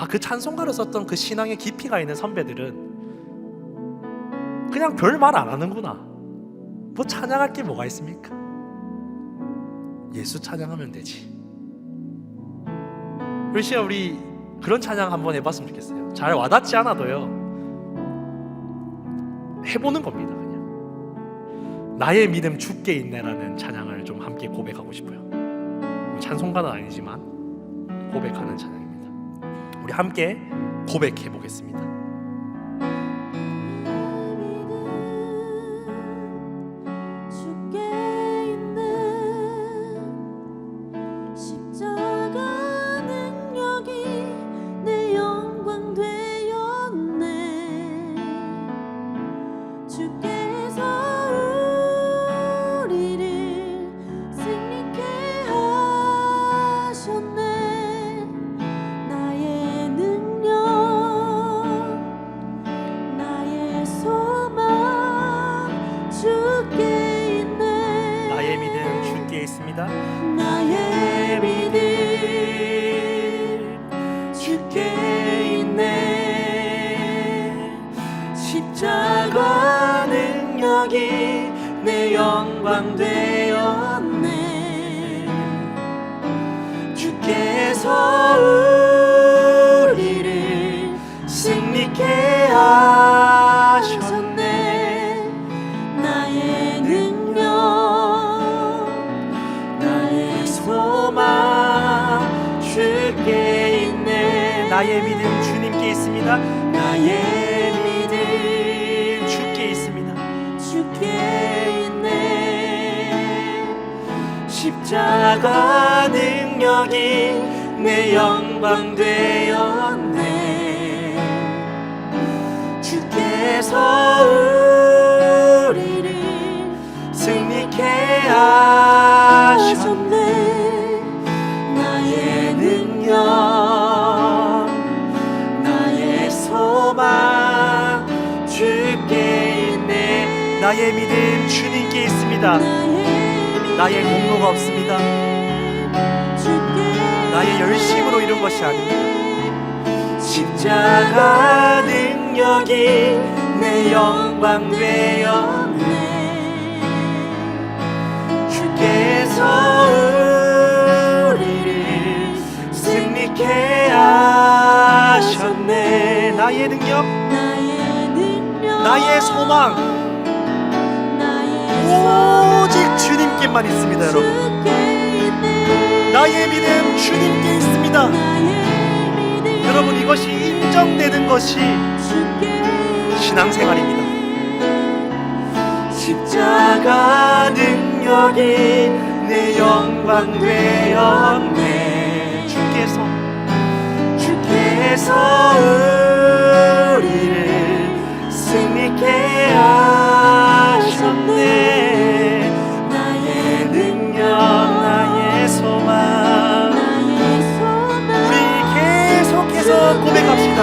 그 찬송가를 썼던 그 신앙의 깊이가 있는 선배들은 그냥 별 말 안 하는구나. 뭐 찬양할 게 뭐가 있습니까? 예수 찬양하면 되지. 우리 그런 찬양 한번 해봤으면 좋겠어요. 잘 와닿지 않아도요, 해보는 겁니다. 그냥 나의 믿음 주께 있네라는 찬양을 좀 함께 고백하고 싶어요. 찬송가는 아니지만 고백하는 찬양입니다. 우리 함께 고백해 보겠습니다. 주께 있는 있습니다. 나의 믿음 주께 있네. 십자가 능력이 내 영광 되었네. 주께서 우리를 승리케 하셨네. 나의 능력, 나의 소망 주께 있네. 나의 믿음 주님께 있습니다. 나의 믿음 주께 있습니다. 주께 있네. 십자가 능력이 내 영광 되었네. 주께서 우리를 승리케 하셨네. 나의 능력, 나의 소망 주께 있네. 나의 믿음 주님께 있습니다. 나의 공로가 없습니다. 나의 열심으로 이룬 것이 아닙니다. 십자가 능력이 내 영광 되었네. 주께서 우리를 승리케 하셨네. 나의 능력, 나의 능력, 나의 소망 오직 주님께만 있습니다. 여러분, 나의 믿음 주님께 있습니다. 여러분, 이것이 인정되는 것이 신앙생활입니다. 십자가 능력이 내 영광 되었네. 주께서 우리를 승리케 하셨네. 나의 능력, 나의 소망 우리 계속해서 고백합시다.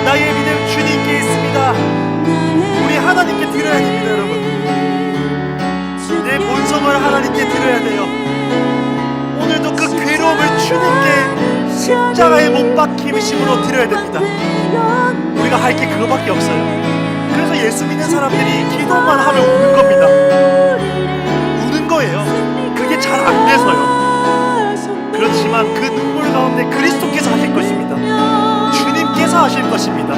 나의 믿음 주님께 있습니다. 우리 하나님께 드려야 됩니다. 여러분, 내 본성을 하나님께 드려야 돼요. 오늘도 그 괴로움을 주님께 십자가에 못 박히심으로 드려야 됩니다. 우리가 할 게 그거밖에 없어요. 그래서 예수 믿는 사람들이 기도만 하면 우는 겁니다. 우는 거예요. 그게 잘 안 돼서요. 그렇지만 그 눈물 가운데 그리스도께서 하실 것입니다. 주님께서 하실 것입니다.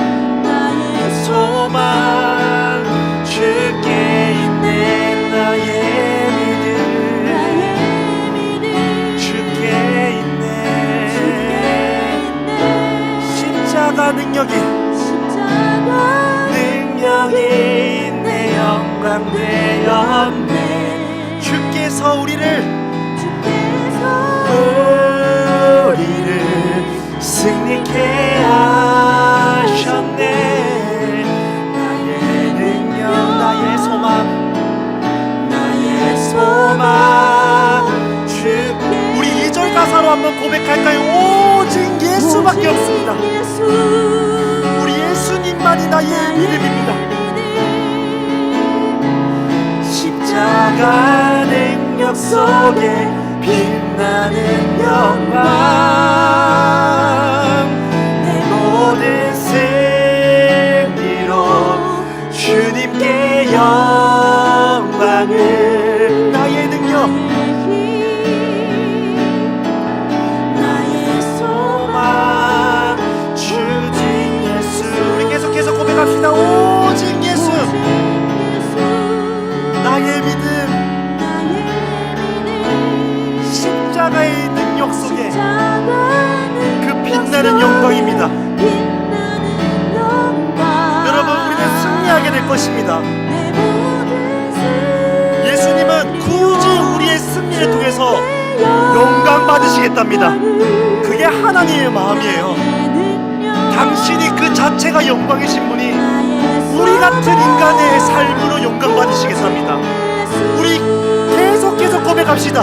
소망 주께 있네. 나의 믿음 주께 있네. 십자가 능력이 내 영광 되었네. 주께서 우리를 승리케 하셨네. 나의 능력, 나의 소망 주께. 우리 2절 가사로 한번 고백할까요? 오직 예수밖에 없습니다. 우리 예수님만이 나의 믿음입니다. 십자가 능력 속에 빛나는 영광. 내 모든 승리로 주님께 영광을. 나의 능력, 나의 소망 주님 예수. 우리 계속해서 고백합시다. 오직 예수, 나의 믿음. 십자가의 능력 속에 그 빛나는 영광입니다. 여러분, 우리는 승리하게 될 것입니다. 예수님은 굳이 우리의 승리를 통해서 영광 받으시겠답니다. 그게 하나님의 마음이에요. 당신이 그 자체가 영광이신 분이 우리 같은 인간의 삶으로 영광 받으시겠습니다. 우리 계속해서 고백합시다.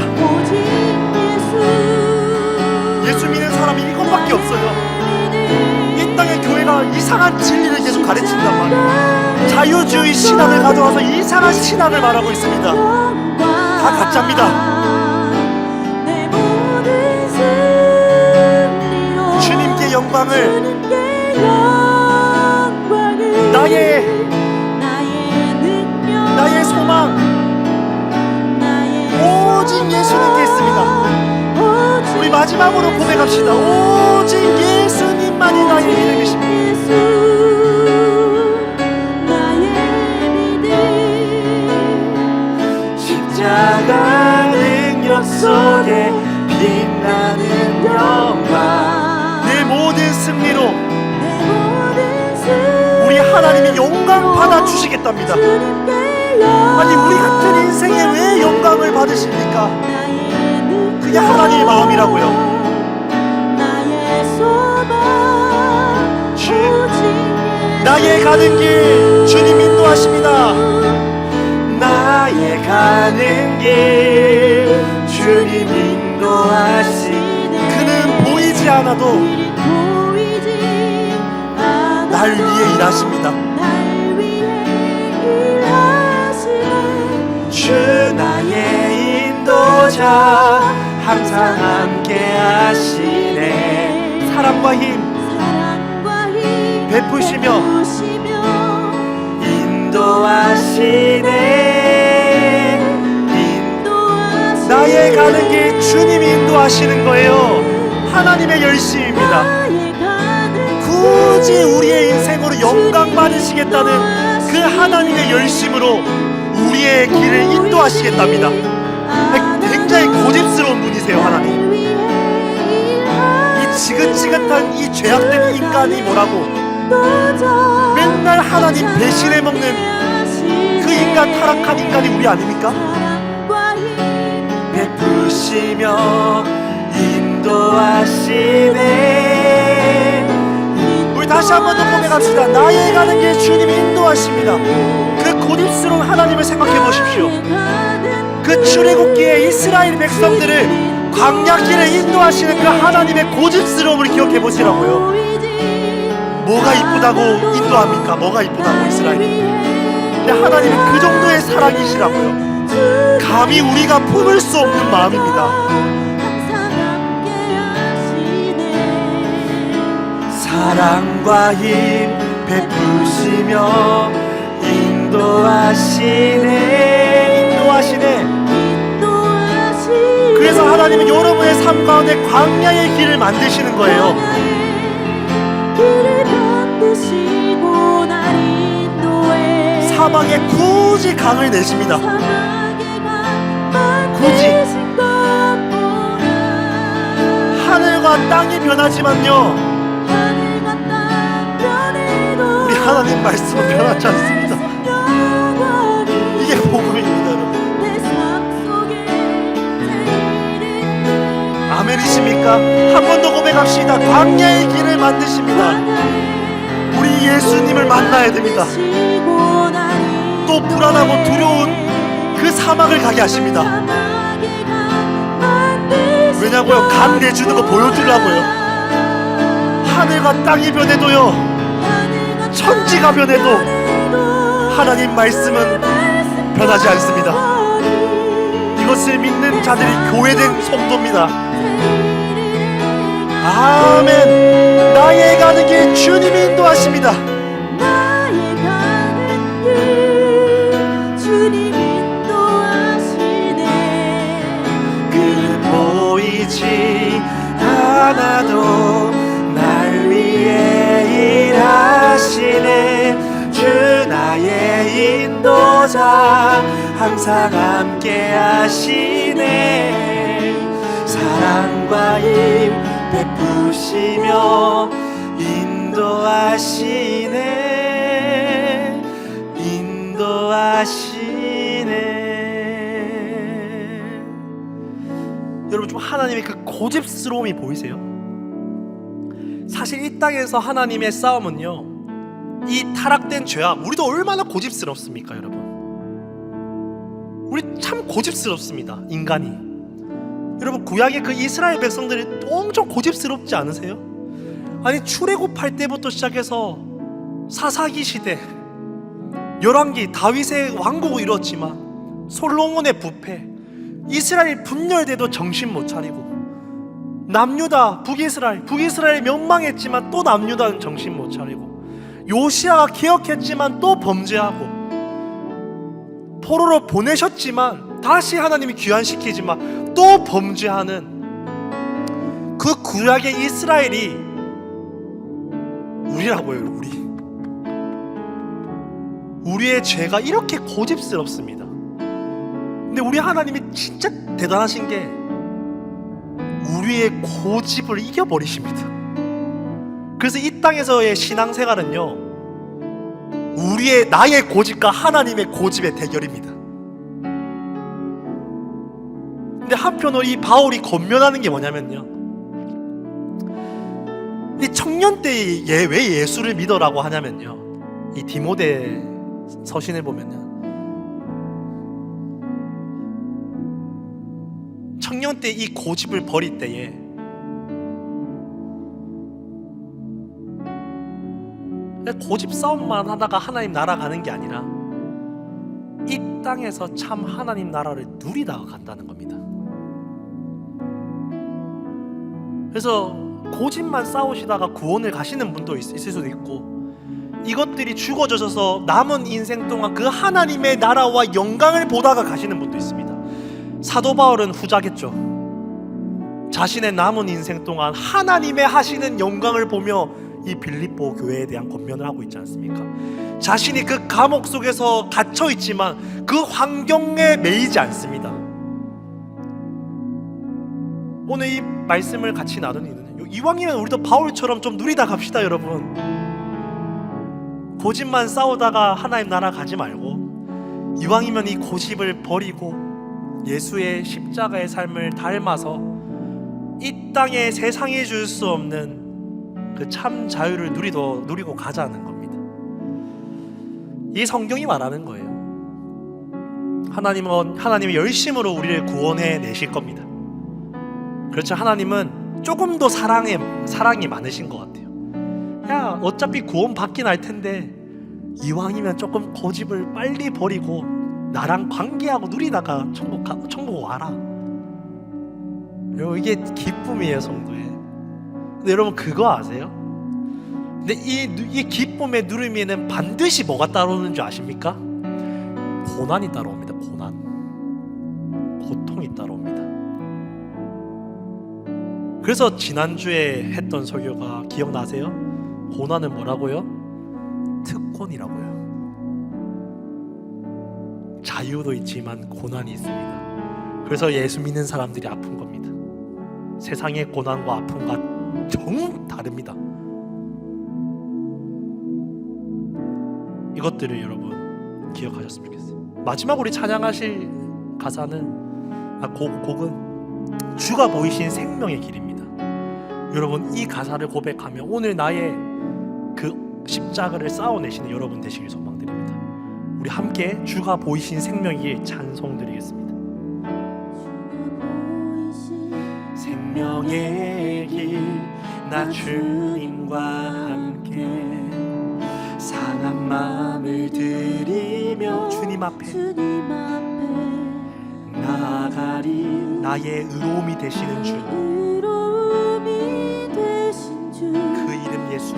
예수 믿는 사람이 이것밖에 없어요. 이 땅의 교회가 이상한 진리를 계속 가르친단 말이에요. 자유주의 신앙을 가져와서 이상한 신앙을 말하고 있습니다. 다 가짜입니다. 영광을, 주님께 영광을, 나의 능력, 나의 소망 나의 오직 예수님께 있습니다. 오직 우리 마지막으로 고백합시다. 오직 예수님만이 나의 믿음이십니다. 예수 나의 믿음. 십자가 능력 속에 빛나는 영광, 내 모든 승리로 내 모든 우리 하나님이 영광 받아 주시겠답니다. 주님께 아니 우리 같은 인생에 왜 영광을 받으십니까? 그게 하나님의 마음이라고요. 나의 소망 오직 나의 가는 길 주님 인도하십니다. 나의 가는 길 주님 인도하시네. 그는 보이지 않아도 보이지 않아도 날 위해 일하십니다. 날 위해 일하시네. 주 나의 인도자 항상 함께 하시네. 사랑과 힘 사랑과 힘 베푸시며 인도하시네. 나의 가는 길 주님이 인도하시는 거예요. 하나님의 열심입니다. 굳이 우리의 인생으로 영광 받으시겠다는 그 하나님의 열심으로 우리의 길을 인도하시겠답니다. 굉장히 고집스러운 분이세요. 하나님, 이 지긋지긋한 이 죄악된 인간이 뭐라고 맨날 하나님 배신해 먹는 그 인간, 타락한 인간이 우리 아닙니까? 베푸시며 인도하시네. 우리 다시 한 번 더 고백합시다. 나의 가는 길 주님이 인도하십니다. 그 고집스러운 하나님을 생각해 보십시오. 그 출애굽기에 이스라엘 백성들을 광야길을 인도하시는 그 하나님의 고집스러움을 기억해 보시라고요. 뭐가 이쁘다고 인도합니까? 뭐가 이쁘다고 이스라엘이? 근데 하나님은 그 정도의 사랑이시라고요. 감히 우리가 품을 수 없는 마음입니다. 사랑과 힘 베푸시며 인도하시네. 그래서 하나님은 여러분의 삶 가운데 광야의 길을 만드시는 거예요. 사막에 굳이 강을 내십니다. 굳이 하늘과 땅이 변하지만요, 우리 하나님 말씀은 변하지 않습니다. 이게 복음입니다, 여러분. 아멘이십니까? 한 번 더 고백합시다. 광야의 길을 만드십니다. 우리 예수님을 만나야 됩니다. 또 불안하고 두려운 그 사막을 가게 하십니다. 왜냐고요? 강 내주는 거 보여주려고요. 하늘과 땅이 변해도요, 천지가 변해도 하나님 말씀은 변하지 않습니다. 이것을 믿는 자들이 교회된 성도입니다. 아멘. 나의 가는 길 주님이 인도하십니다. 나의 가는 길 주님 인도하시네. 그는 보이지 않아도 날 위해 일하시네. 주 나의 인도자 항상 함께 하시네. 사랑과 힘 베푸시며 인도하시네. 여러분, 좀 하나님의 그 고집스러움이 보이세요? 사실 이 땅에서 하나님의 싸움은요, 이 타락된 죄악, 우리도 얼마나 고집스럽습니까, 여러분? 우리 참 고집스럽습니다, 인간이. 여러분, 구약의 그 이스라엘 백성들이 엄청 고집스럽지 않으세요? 아니, 출애굽할 때부터 시작해서 사사기 시대, 열왕기, 다윗의 왕국을 이뤘지만 솔로몬의 부패, 이스라엘 분열돼도 정신 못 차리고 남유다, 북이스라엘 멸망했지만 또 남유다는 정신 못 차리고, 요시아가 개혁했지만 또 범죄하고, 포로로 보내셨지만 다시 하나님이 귀환시키지만 또 범죄하는 그 구약의 이스라엘이 우리라고요. 우리의 죄가 이렇게 고집스럽습니다. 근데 우리 하나님이 진짜 대단하신 게 우리의 고집을 이겨버리십니다. 그래서 이 땅에서의 신앙생활은요, 나의 고집과 하나님의 고집의 대결입니다. 근데 한편으로 이 바울이 권면하는 게 뭐냐면요, 이 청년 때에 왜 예수를 믿어라고 하냐면요, 이 디모데 서신을 보면요, 청년 때 이 고집을 버릴 때에 고집 싸움만 하다가 하나님 나라 가는 게 아니라 이 땅에서 참 하나님 나라를 누리다가 간다는 겁니다. 그래서 고집만 싸우시다가 구원을 가시는 분도 있을 수도 있고, 이것들이 죽어져서 남은 인생 동안 그 하나님의 나라와 영광을 보다가 가시는 분도 있습니다. 사도 바울은 후자겠죠. 자신의 남은 인생 동안 하나님의 하시는 영광을 보며 이 빌립보 교회에 대한 권면을 하고 있지 않습니까? 자신이 그 감옥 속에서 갇혀 있지만 그 환경에 매이지 않습니다. 오늘 이 말씀을 같이 나누는 이유는, 이왕이면 우리도 바울처럼 좀 누리다 갑시다, 여러분. 고집만 싸우다가 하나님 나라 가지 말고, 이왕이면 이 고집을 버리고 예수의 십자가의 삶을 닮아서 이 땅에 세상이 줄 수 없는 그 참 자유를 누리고 가자는 겁니다. 이 성경이 말하는 거예요. 하나님이 열심으로 우리를 구원해 내실 겁니다. 그렇죠. 하나님은 조금 더 사랑이 많으신 것 같아요. 야, 어차피 구원 받긴 할 텐데 이왕이면 조금 고집을 빨리 버리고 나랑 관계하고 누리다가 천국 와라. 이게 기쁨이에요, 성도에. 근데 여러분 그거 아세요? 근데 이 기쁨의 누림에는 반드시 뭐가 따라오는 줄 아십니까? 고난이 따라옵니다. 고통이 따라옵니다. 그래서 지난주에 했던 설교가 기억나세요? 고난은 뭐라고요? 특권이라고요. 자유도 있지만 고난이 있습니다. 그래서 예수 믿는 사람들이 아픈 겁니다. 세상의 고난과 아픔과 정 다릅니다. 이것들을 여러분 기억하셨으면 좋겠어요. 마지막 우리 찬양하실 곡은 주가 보이신 생명의 길입니다. 여러분 이 가사를 고백하며 오늘 나의 그 십자가를 쌓아내시는 여러분 되시길 소망드립니다. 우리 함께 주가 보이신 생명의 길 찬송드리겠습니다. 생명의 길 나 주님과 함께 상한 마음을 들이며 주님 앞에 나아가리. 나의 의로움이 되시는 주, 그 이름 예수,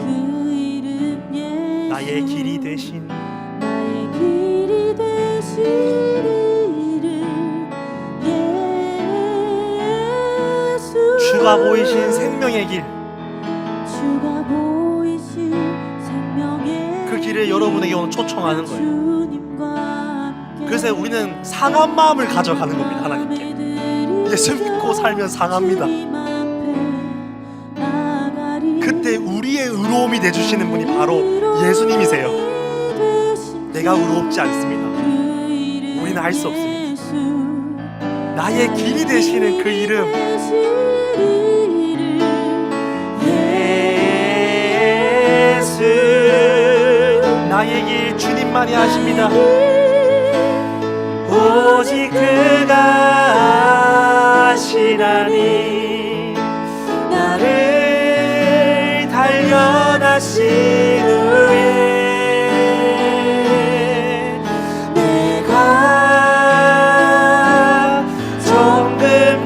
나의 길이 되신 주가 보이신 생명의 길, 그 길을 여러분에게 오늘 초청하는 거예요. 그래서 우리는 상한 마음을 가져가는 겁니다. 하나님께 예수 믿고 살면 상합니다. 그때 우리의 의로움이 되주시는 분이 바로 예수님이세요. 내가 의롭지 않습니다. 우리는 할 수 없습니다. 나의 길이 되시는 그 이름 예수, 나의 길 주님만이 아십니다. 오직 그가 아시나니 나를 단련하신 후에 내가 정금같이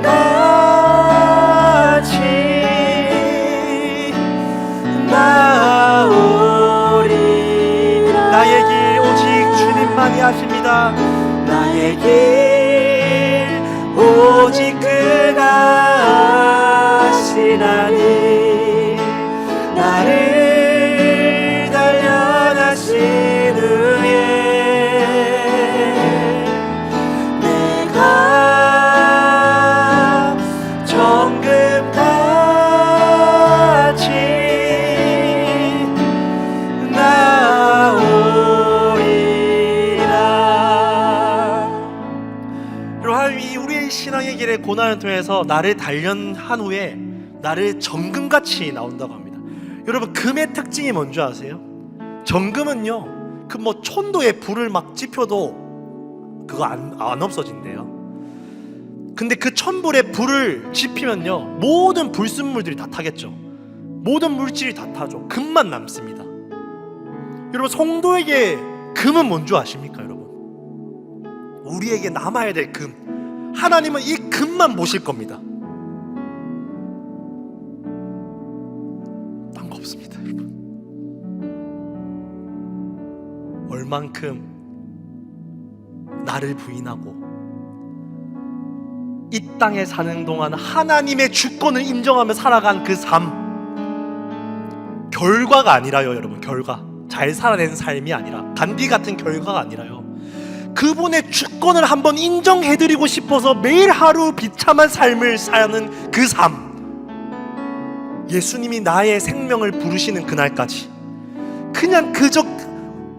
주님만이 하십니다. 나의 길 오직 그가 아시나니 나를 단련하신 후에 내가 정금같이 나오리라. 여러분, 하나님이 우리의 신앙의 길의 고난을 통해서 나를 단련한 후에 나를 정금같이 나온다고 합니다. 여러분, 금의 특징이 뭔지 아세요? 정금은요, 그 뭐 촌도에 불을 막 지펴도 그거 안 없어진대요. 근데 그 천불에 불을 지피면요, 모든 불순물들이 다 타겠죠. 모든 물질이 다 타죠. 금만 남습니다. 여러분, 성도에게 금은 뭔지 아십니까? 여러분, 우리에게 남아야 될 금, 하나님은 이 금만 보실 겁니다. 딴 거 없습니다. 여러분, 얼만큼 나를 부인하고 이 땅에 사는 동안 하나님의 주권을 인정하며 살아간 그 삶, 결과가 아니라요. 여러분, 결과, 잘 살아낸 삶이 아니라, 간디 같은 결과가 아니라요, 그분의 주권을 한번 인정해드리고 싶어서 매일 하루 비참한 삶을 사는 그 삶, 예수님이 나의 생명을 부르시는 그날까지 그냥 그저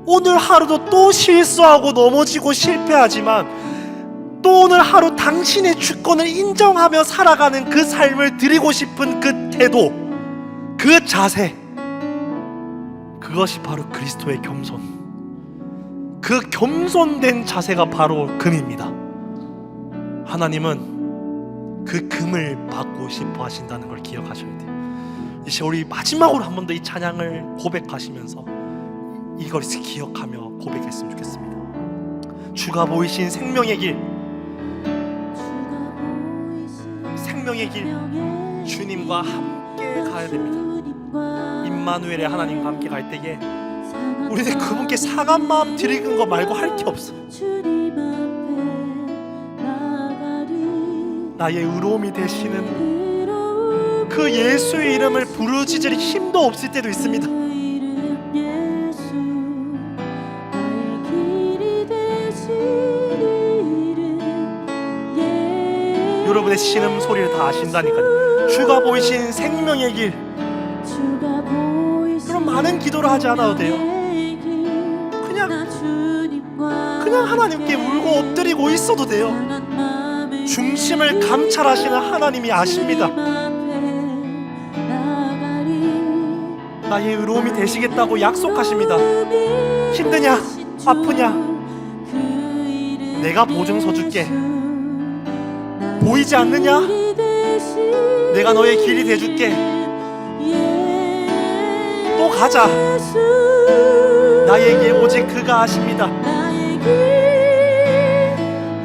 오늘 하루도 또 실수하고 넘어지고 실패하지만 또 오늘 하루 당신의 주권을 인정하며 살아가는 그 삶을 드리고 싶은 그 태도, 그 자세, 그것이 바로 그리스도의 겸손, 그 겸손된 자세가 바로 금입니다. 하나님은 그 금을 받고 싶어 하신다는 걸 기억하셔야 돼요. 이제 우리 마지막으로 한 번 더 이 찬양을 고백하시면서 이걸 기억하며 고백했으면 좋겠습니다. 주가 보이신 생명의 길, 생명의 길, 주님과 함께 가야 됩니다. 임마누엘의 하나님과 함께 갈 때에 우리는 그분께 상한 마음 드리는 거 말고 할 게 없어요. 나의 의로움이 되시는 그 예수의 이름을 부르짖을 힘도 없을 때도 있습니다. 여러분의 신음 소리를 다 아신다니까요. 주가 보이신 생명의 길. 그럼 많은 기도를 하지 않아도 돼요. 그냥 하나님께 울고 엎드리고 있어도 돼요. 중심을 감찰하시는 하나님이 아십니다. 나의 의로움이 되시겠다고 약속하십니다. 힘드냐? 아프냐? 내가 보증서 줄게. 보이지 않느냐? 내가 너의 길이 돼줄게. 또 가자. 나의 길 오직 그가 아십니다.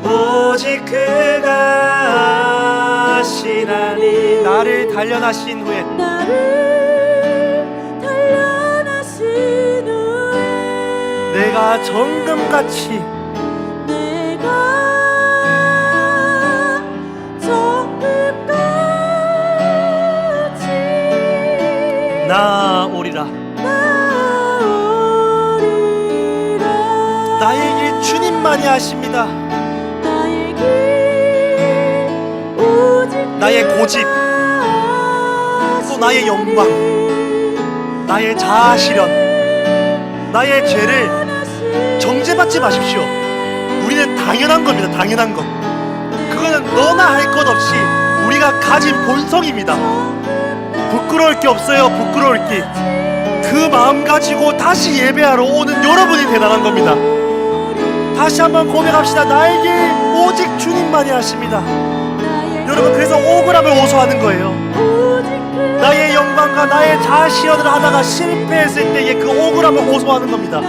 오직 그가 아시나니 나를 단련하신 후에 내가 정금같이 나오리라. 나의 길 주님만이 아십니다. 나의 고집, 또 나의 영광, 나의 자아 실현, 나의 죄를 정죄받지 마십시오. 우리는 당연한 겁니다. 당연한 것. 그거는 너나 할 것 없이 우리가 가진 본성입니다. 부끄러울 게 없어요. 부끄러울 게. 그 마음 가지고 다시 예배하러 오는 여러분이 대단한 겁니다. 다시 한번 고백합시다. 나의 길 오직 주님만이 하십니다. 여러분, 그래서 억울함을 호소하는 거예요. 나의 영광과 나의 자아 실현을 하다가 실패했을 때의 그 억울함을 호소하는 겁니다.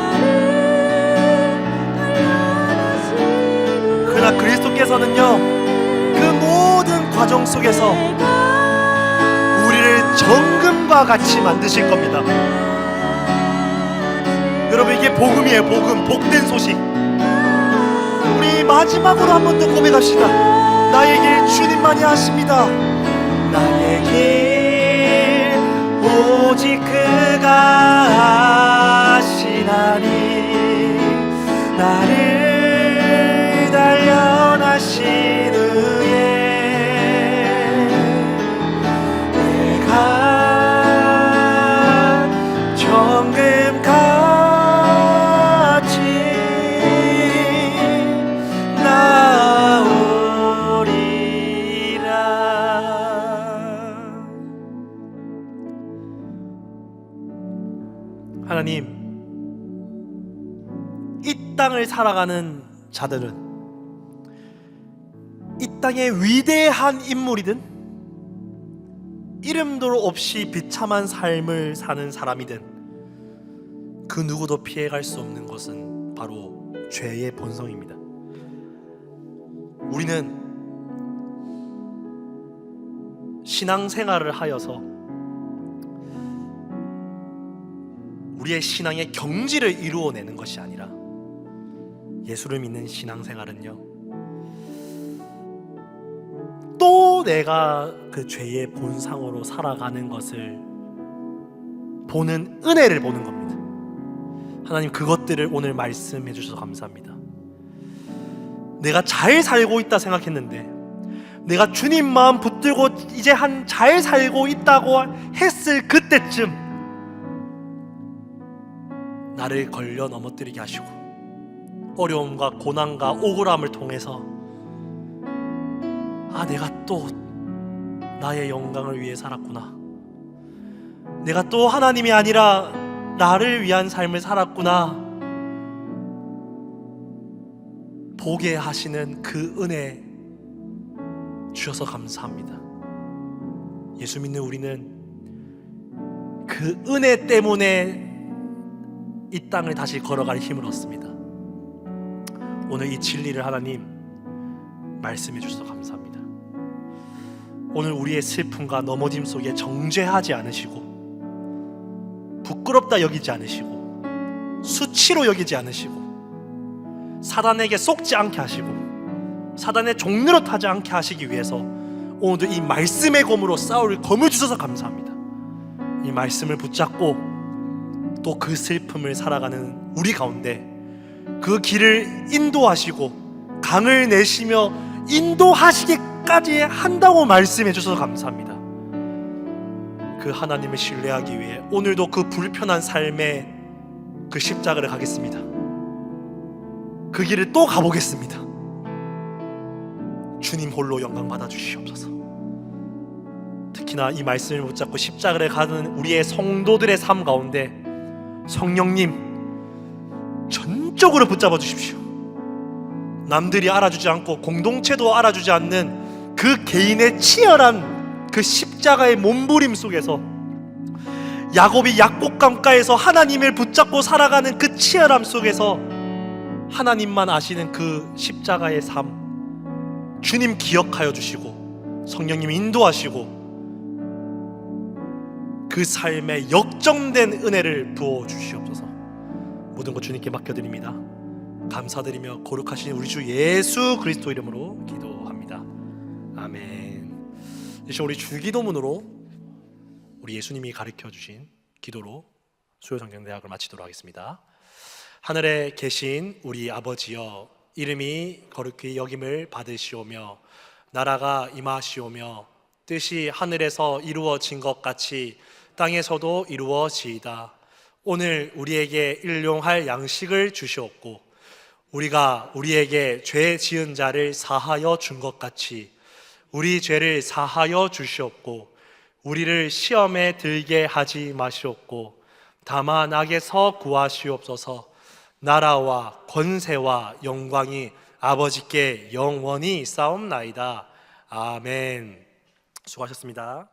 그러나 그리스도께서는요, 그 모든 과정 속에서 우리를 정금과 같이 만드실 겁니다. 여러분, 이게 복음이에요. 복음, 복된 소식. 우리 마지막으로 한 번 더 고백합시다. 나의 길 주님만이 하십니다. 나의 길 오직 그가 하시나니 나를 단련하신 후에 내가 정금같이 나오리라. 하나님, 이 땅을 살아가는 자들은 이 땅의 위대한 인물이든 이름도 없이 비참한 삶을 사는 사람이든 그 누구도 피해갈 수 없는 것은 바로 죄의 본성입니다. 우리는 신앙생활을 하여서 우리의 신앙의 경지를 이루어내는 것이 아니라 예수를 믿는 신앙생활은요, 또 내가 그 죄의 본상으로 살아가는 것을 보는 은혜를 보는 겁니다. 하나님, 그것들을 오늘 말씀해 주셔서 감사합니다. 내가 잘 살고 있다 생각했는데, 내가 주님 마음 붙들고 이제 한 잘 살고 있다고 했을 그때쯤 나를 걸려 넘어뜨리게 하시고 어려움과 고난과 억울함을 통해서 내가 또 나의 영광을 위해 살았구나, 내가 또 하나님이 아니라 나를 위한 삶을 살았구나 보게 하시는 그 은혜 주셔서 감사합니다. 예수 믿는 우리는 그 은혜 때문에 이 땅을 다시 걸어갈 힘을 얻습니다. 오늘 이 진리를 하나님 말씀해 주셔서 감사합니다. 오늘 우리의 슬픔과 넘어짐 속에 정죄하지 않으시고 부끄럽다 여기지 않으시고 수치로 여기지 않으시고 사단에게 속지 않게 하시고 사단의 종로로 타지 않게 하시기 위해서 오늘도 이 말씀의 검으로 싸울 검을 주셔서 감사합니다. 이 말씀을 붙잡고 또 그 슬픔을 살아가는 우리 가운데 그 길을 인도하시고 강을 내시며 인도하시기까지 한다고 말씀해 주셔서 감사합니다. 그 하나님을 신뢰하기 위해 오늘도 그 불편한 삶의 그 십자가를 가겠습니다. 그 길을 또 가보겠습니다. 주님 홀로 영광 받아 주시옵소서. 특히나 이 말씀을 붙잡고 십자가를 가는 우리의 성도들의 삶 가운데 성령님 전적으로 붙잡아 주십시오. 남들이 알아주지 않고 공동체도 알아주지 않는 그 개인의 치열한 그 십자가의 몸부림 속에서 야곱이 약곡강가에서 하나님을 붙잡고 살아가는 그 치열함 속에서 하나님만 아시는 그 십자가의 삶 주님 기억하여 주시고 성령님 인도하시고 그 삶에 역정된 은혜를 부어 주시옵소서. 모든 것 주님께 맡겨드립니다. 감사드리며 거룩하신 우리 주 예수 그리스도 이름으로 기도합니다. 아멘. 이제 우리 주기도문으로 우리 예수님이 가르쳐 주신 기도로 수요성경대학을 마치도록 하겠습니다. 하늘에 계신 우리 아버지여, 이름이 거룩히 여김을 받으시오며 나라가 임하시오며 뜻이 하늘에서 이루어진 것 같이 땅에서도 이루어지이다. 오늘 우리에게 일용할 양식을 주시옵고 우리가 우리에게 죄 지은 자를 사하여 준 것 같이 우리 죄를 사하여 주시옵고 우리를 시험에 들게 하지 마시옵고 다만 악에서 구하시옵소서. 나라와 권세와 영광이 아버지께 영원히 싸움나이다. 아멘. 수고하셨습니다.